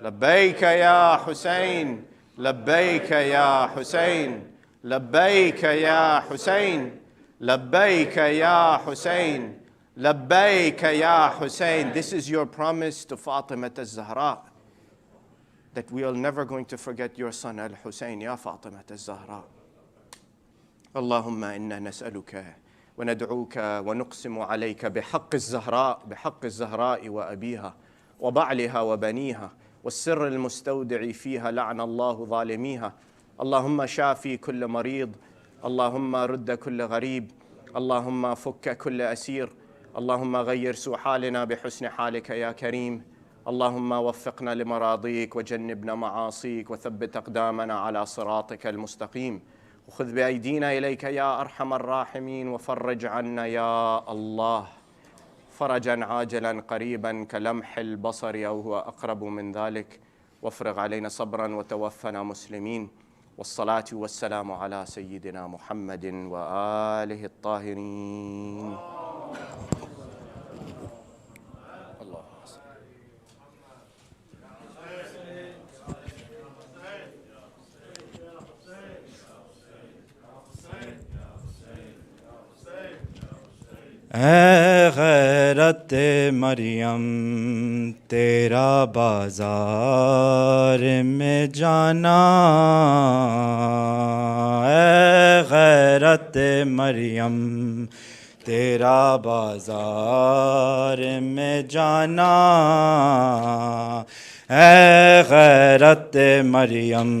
لبيك يا حسين, لبيك يا حسين, لبيك يا حسين, لبيك يا حسين, لبيك يا حسين. This is your promise to Fatima al-Zahra, that we are never going to forget your son al-Hussein, ya Fatima al-Zahra. Allahumma inna nas'aluka وندعوك ونقسم عليك بحق الزهراء وأبيها وبعلها وبنيها والسر المستودع فيها لعن الله ظالميها. اللهم شافي كل مريض، اللهم رد كل غريب، اللهم فك كل أسير، اللهم غير سوء حالنا بحسن حالك يا كريم. اللهم وفقنا لمراضيك وجنبنا معاصيك وثبت أقدامنا على صراطك المستقيم. وخذ بأيدينا إليك يا أرحم الراحمين وفرج عنا يا الله فرجا عاجلا قريبا كلمح البصر أو هو أقرب من ذلك. وافرغ علينا صبرا وتوفنا مسلمين. والصلاة والسلام على سيدنا محمد وآله الطاهرين. اے غیرت مریم تیرا بازار میں جانا، اے غیرت مریم تیرا بازار میں جانا، اے غیرت مریم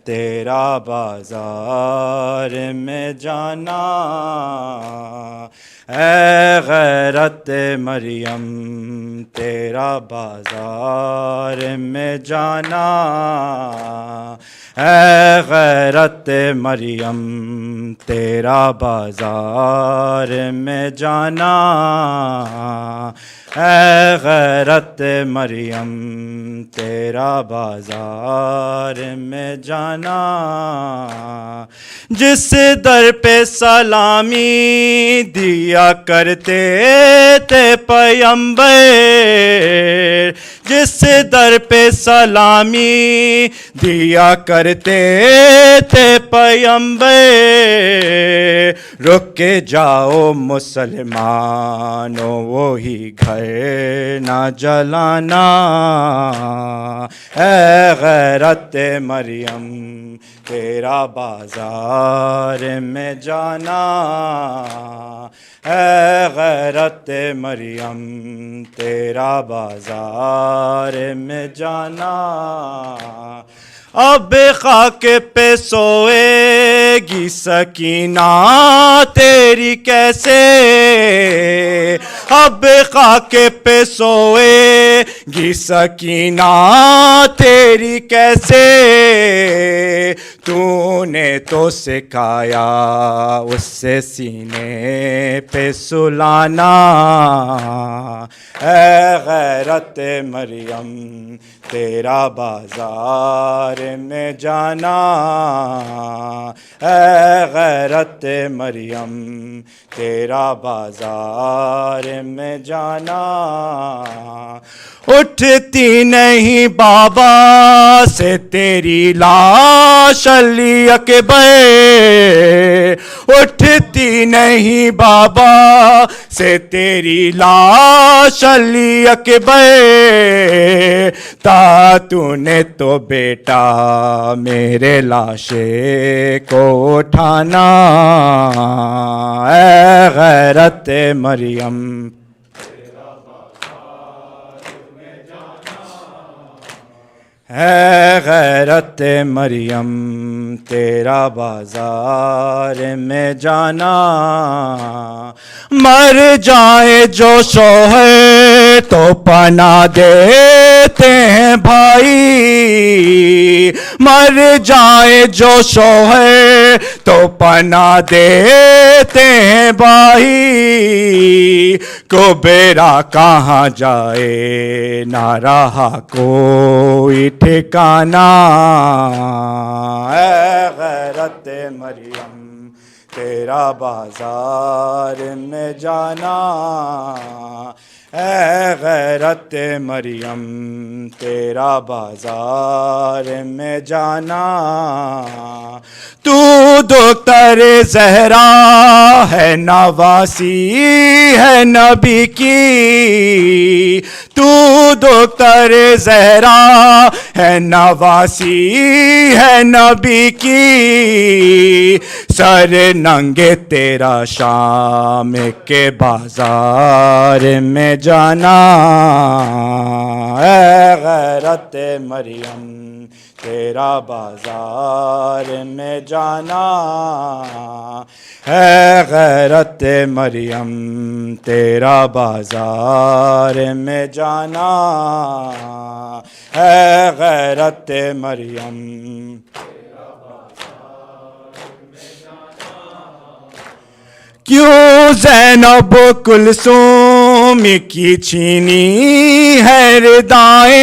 تیرا بازار میں جانا، اے غیرت مریم تیرا بازار میں جانا، اے غیرت مریم تیرا بازار میں جانا، اے غیرت مریم تیرا بازار میں جانا، جس در پہ سلامی دیا کرتے تھے پیمبر، جس در پہ سلامی دیا کرتے تھے پیمبر، رک کے جاؤ مسلمانوں وہی گھر نہ جلانا، اے غیرت مریم تیرا بازار میں جانا، اے غیرت مریم تیرا بازار میں جانا، اب خاک پہ سوئے گی سکینہ تیری کیسے، اب خاک پہ سوئے گی سکینہ تیری کیسے، تو نے تو سکھایا اس سے سینے پہ سلانا، اے غیرت مریم تیرا بازار میں جانا، اے غیرت مریم تیرا بازار میں جانا، اٹھتی نہیں بابا سے تیری لاش علی اکبر، اٹھتی نہیں بابا سے تیری لاش علی اکبر، تا تو نے تو بیٹا میرے لاشے کو اٹھانا، اے غیرت مریم اے غیرت مریم تیرا بازار میں جانا، مر جائے جو شوہر تو پناہ دیتے ہیں بھائی، مر جائے جو شوہر تو پناہ دیتے ہیں بھائی، کو بیرا کہاں جائے نہ رہا کوئی ٹھکانہ، اے غیرت مریم تیرا بازار میں جانا، اے غیرت مریم تیرا بازار میں جانا، تو دختر زہرا ہے نواسی ہے نبی کی، تو دختر زہرا ہے نواسی ہے نبی کی، سر ننگے تیرا شام کے بازار میں جانا، اے غیرت مریم تیرا بازار میں جانا، اے غیرت مریم تیرا بازار میں جانا، اے غیرت مریم کیوں زینب کلثوم کی چھینی ہے ردائیں،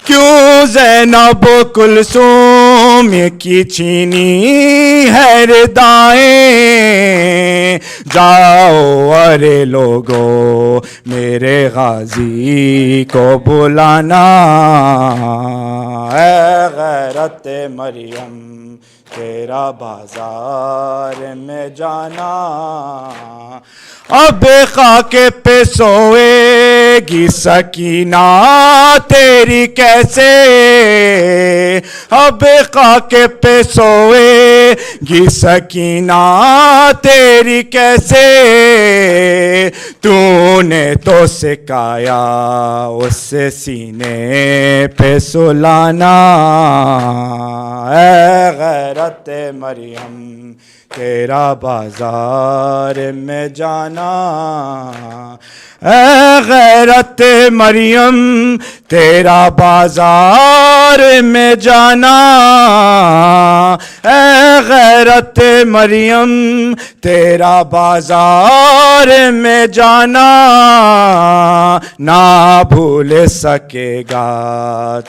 کیوں زینب کلثوم کی چھینی ہے ردائیں، جاؤ ارے لوگو میرے غازی کو بلانا، اے غیرت مریم تیرا بازار میں جانا، اب خاک پہ سوئے گی سکینہ تیری کیسے، اب خاک پہ سوئے گی سکینہ تیری کیسے، تو نے تو سکھایا اس سے سینے پہ سلانا، اے غیرت مریم تیرا بازار میں جانا. اے غیرت مریم تیرا بازار میں جانا. اے غیرت مریم تیرا بازار میں جانا. نہ بھول سکے گا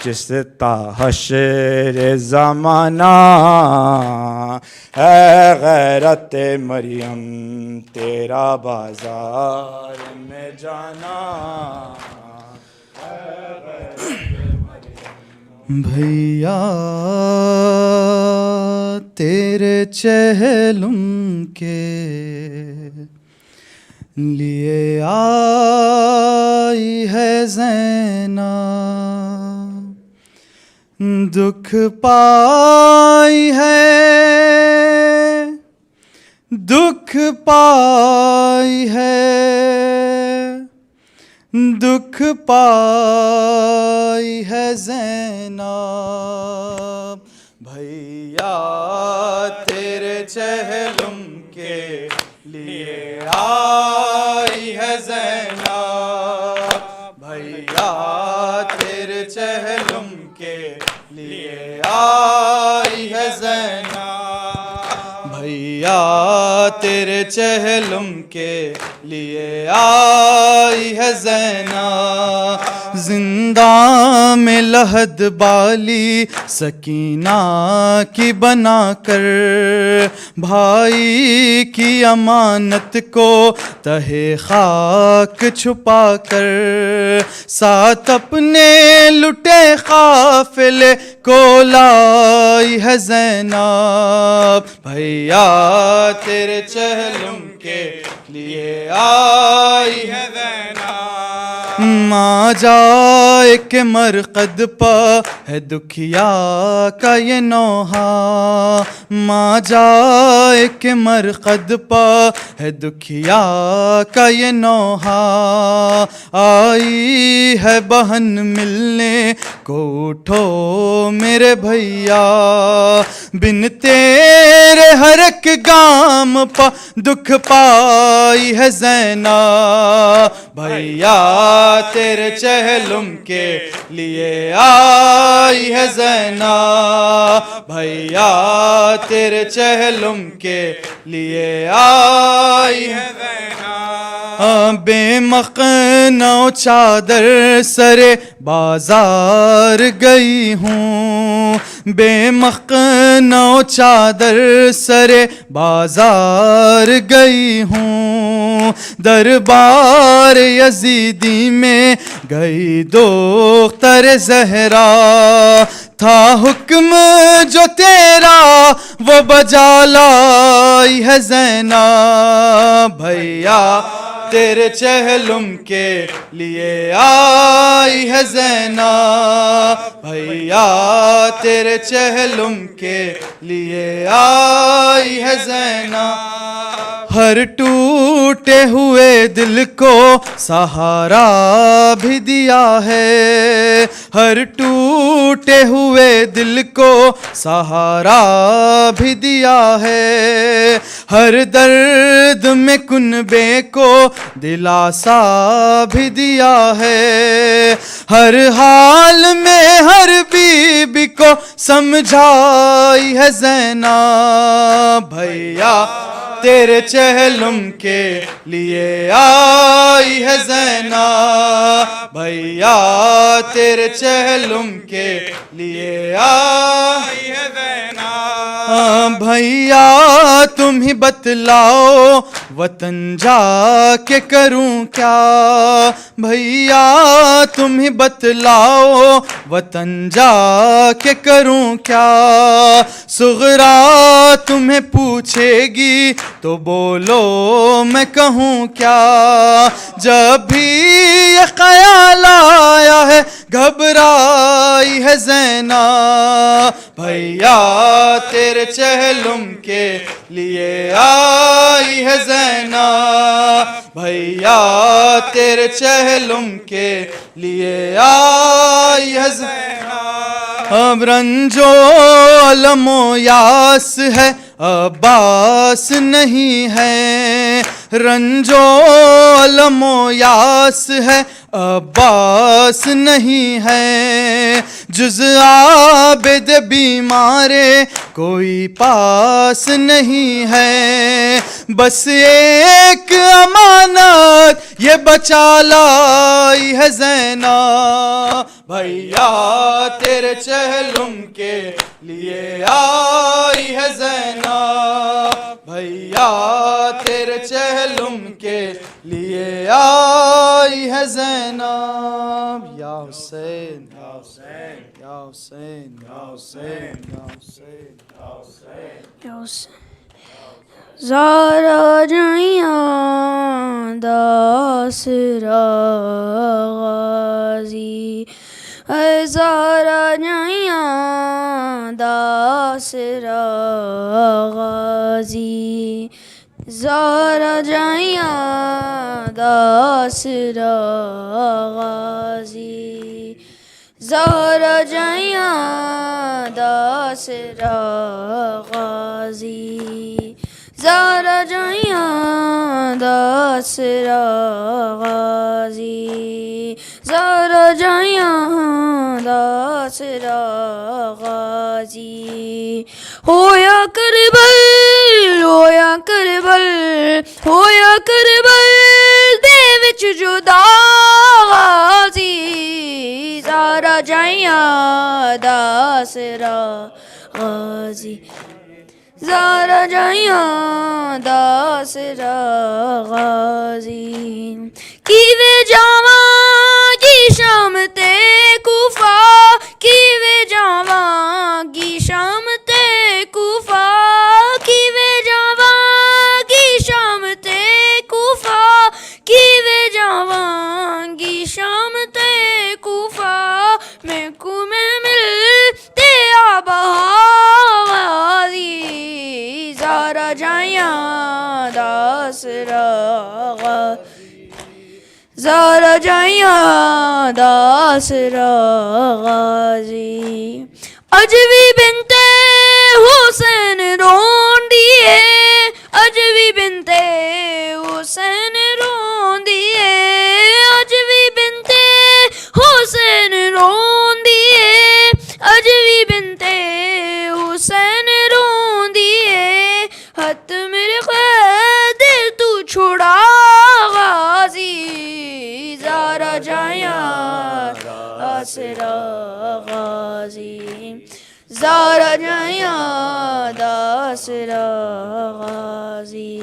جس تا حشر زمانہ. اے غیرت مریم تیرا بازار میں جانا. بھیا تیرے چہلم کے لیے آئی ہے زینب. دکھ پائی ہے دکھ پائی ہے دکھ پائی ہے زینب. بھیا تیرے چہلم کے لیے آئی ہے زینب. بھیا تیرے چہلم کے لیے آئی ہے زینب. بھیا تیرے چہلم کے لیے آئی ہے زینب. زندان میں لحد بالی سکینہ کی بنا کر بھائی کی امانت کو تہے خاک چھپا کر ساتھ اپنے لٹے قافلے کو لائی ہے زینب. بھیا تیرے چہلم کے لیے آئی ہے زینب. ماں جائے کہ مرقد پا ہے دکھیا کا یہ نوحہ. ماں جائے کہ مرقد پا ہے دکھیا کا یہ نوحہ. آئی ہے بہن ملنے کو اٹھو میرے بھیا. بن تیرے ہر ایک گام پا دکھ پائی ہے زینب. بھیا تیرے چہلم کے لیے آئی ہے زینب. بھیا تیرے چہلم کے لیے آئی ہے زینب. بے مخنہ و چادر سرے بازار گئی ہوں. بے مخنہ و چادر سرے بازار گئی ہوں. دربار یزیدی میں گئی دختر زہرا. تھا حکم جو تیرا وہ بجا لائی ہے زینب. بھیا تیرے چہلم کے لیے آئی ہے زینب. بھیا تیرے چہلم کے لیے آئی ہے زینب. ہر ٹوٹے ہوئے دل کو سہارا بھی دیا ہے. ہر ٹوٹے ہوئے دل کو سہارا بھی دیا ہے. ہر درد میں کنبے کو دلاسا بھی دیا ہے. ہر حال میں ہر بیوی کو سمجھائی ہے زینب. بھیا تیرے چہلم کے لیے آئی ہے زینب. بھیا تیرے چہلم کے لیے آئی ہے زینب. بھیا تم ہی بتلاؤ وطن جا کے کروں کیا. بھیا تم ہی بتلاؤ وطن جا کے کروں کیا. صغرا تمہیں پوچھے گی تو بولو میں کہوں کیا. جب بھی یہ خیال آیا ہے گھبرائی ہے زینب. بھیا تیرے چہلم کے لیے آئی ہے زینب. بھیا تیرے چہلم کے لیے آئی ہے زینب. اب رنجو علم و یاس ہے عباس نہیں ہے، رنجو علم و یاس ہے عباس نہیں ہے، جز عابد بیمارے کوئی پاس نہیں ہے، بس ایک امانت یہ بچا لائی ہے زینب، بھیا تیرے چہلم کے لیے آئی ہے زینب، بھیا تیرے چہلم کے لیے آئی ہے زینب، یا حسین یا حسین یا حسین یا حسین یا حسین یا حسین یا حسین، زارا جائیاں داسرا غازی، اے زارا جائیاں داسرا غازی، زارا جائیاں داسرا غازی، زارا جائیاں داسرا غازی، زارا جائیاں داسرا غازی، زارا جائیاں داسرا غازی، ہویا کربل ہویا کربل ہویا کربل دے وچ جدا غازی، زارا جائیاں داسرا غازی، زارا جائیاں داسرا غازی، کیوے جاواں گی شام تے کوفہ، کیوے جاواں گی شام تے کوفہ، کیوے جاواں گی شام تے کوفہ، کیوے جاواں گی شام تے کوفہ، میں کو میں ملتے آبا غازی، زارا جائیاں داسرا غازی، زارا جائیاں داسرا غازی، اجوی بنت حسین رون دیے، اجوی بنت حسین رون دیے، اجوی بنت حسین رون دیے، اجوی بنت حسین رون دیے، ہت میرے خیر تو چھوڑا غازی، زارا جائیاں داسرا غازی، زارا جائیاں داسرا غازی،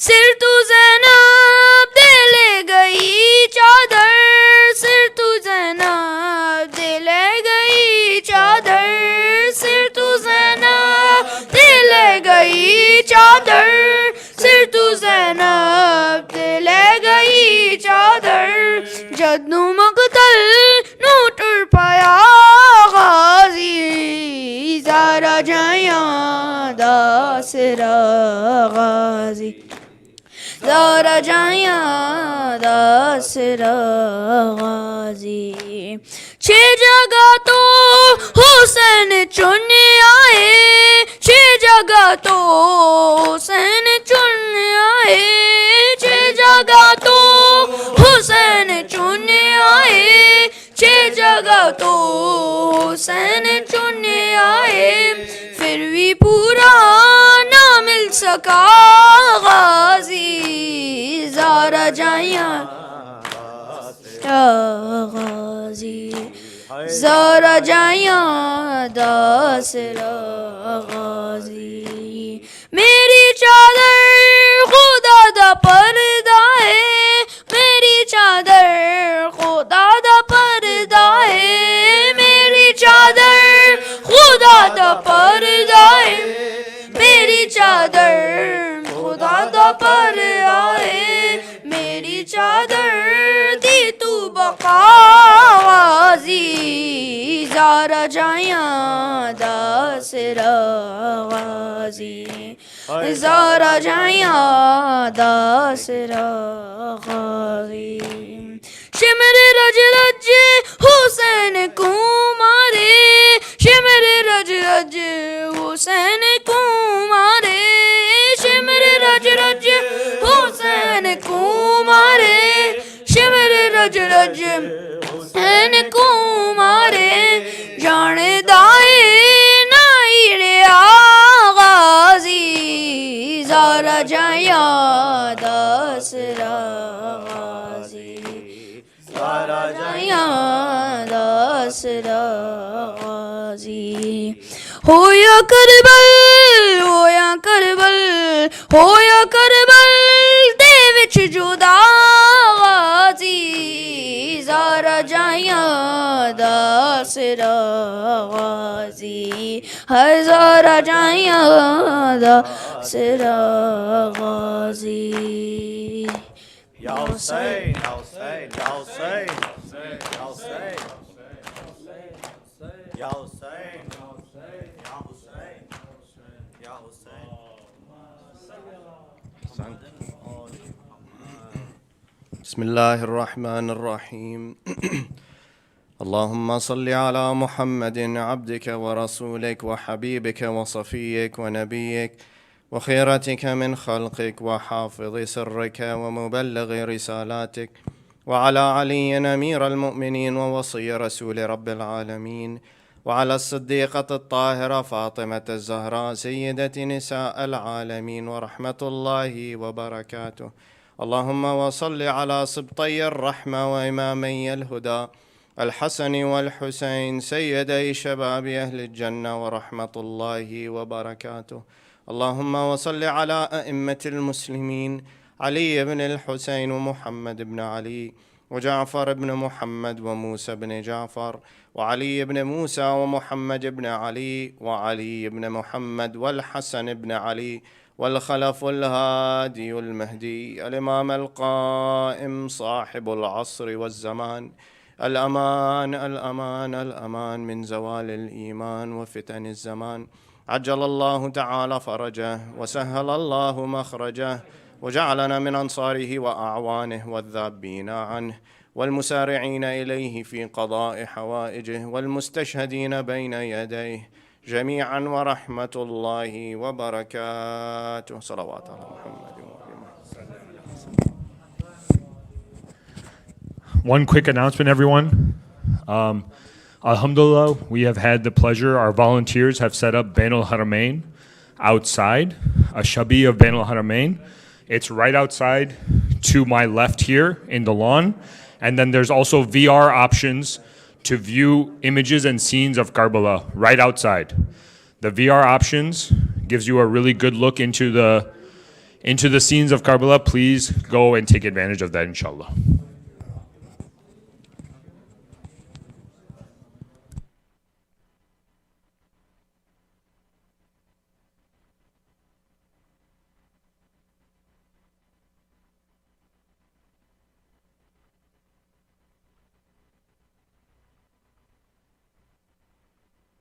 سر تو زینب دے لے گئی چادر، سر تو زینب دے لے گئی چادر، سر تو زینب دے لے گئی چادر، سر تو زینب دے لے گئی چادر، جدو مقتل نو ٹر پایا غازی، زارا جائیاں داسرا غازی، زارا جائیاں داسرا غازی، چھ جگہ تو حسین چن آئے، چھ جگہ تو حسین چن آئے، چھ جگہ تو حسین چن آئے، چھ جگہ تو حسین چن آئے، پھر بھی پورا نہ مل سکا غازی، زارا جائیاں غازی، زارا جائیاں داسرا غازی، میری چادر خدا دا پردہ ہے، میری چادر خدا دا پردہ ہے، میری چادر خدا دا پردہ ہے، میری چادر خدا دا پردہ ہے، میری چادر دی تو بقا غازی، زارا جائیاں داسرا غازی، زارا جائیاں داسرا غازی، شمر رج رج حسین کو مارے، रज रज हुसैन कुमारे शिमर रज रज हुसैन कुमारे शिमर रज रज हुसैन कुमारे जान दाए नाइरे आगाजी ज़ारा जाया दसरा गाजी ज़ारा जाया दसरा गाजी होया करबल होया करबल होया करबल दे विच जुदा गाजी ज़ारा जाया दसरा गाजी ज़ारा जाया दसरा गाजी Ya Hussein, Ya Hussein, Ya Hussein, Ya Hussein, Ya Hussein, Ya Hussein, Ya Hussein. بسم الله الرحمن الرحيم. اللهم صل على محمد عبدك ورسولك وحبيبك وصفيك ونبيك وخيرتك من خلقك وحافظ سرك ومبلغ رسالاتك وعلى علي أمير المؤمنين ووصي رسول رب العالمين وعلى الصديقة الطاهرة فاطمة الزهراء سيدة نساء العالمين ورحمة الله وبركاته. اللهم وصل على سبطي الرحمة وإمامي الهدى الحسن والحسين سيدي شباب أهل الجنة ورحمة الله وبركاته. اللهم وصل على أئمة المسلمين علي بن الحسين ومحمد بن علي وجعفر بن محمد وموسى بن جعفر وعلي بن موسى ومحمد بن علي وعلي بن محمد والحسن بن علي والخلف الهادي المهدي الإمام القائم صاحب العصر والزمان الأمان الأمان الأمان من زوال الإيمان وفتن الزمان. عجل الله تعالى فرجه وسهل الله مخرجه وجعلنا من أنصاره وأعوانه والذابين عنه والمسارعين إليه في قضاء حوائجه والمستشهدين بين يديه جميعا ورحمة الله وبركاته. صلوات على محمد. One quick announcement, everyone. Alhamdulillah, we have had the pleasure, our volunteers have set up Bain al-Haramain outside, a shabi of Bain al-Haramain. It's right outside to my left here in the lawn. And then there's also VR options to view images and scenes of Karbala right outside. The VR options gives you a really good look into the scenes of Karbala. Please go and take advantage of that, inshallah.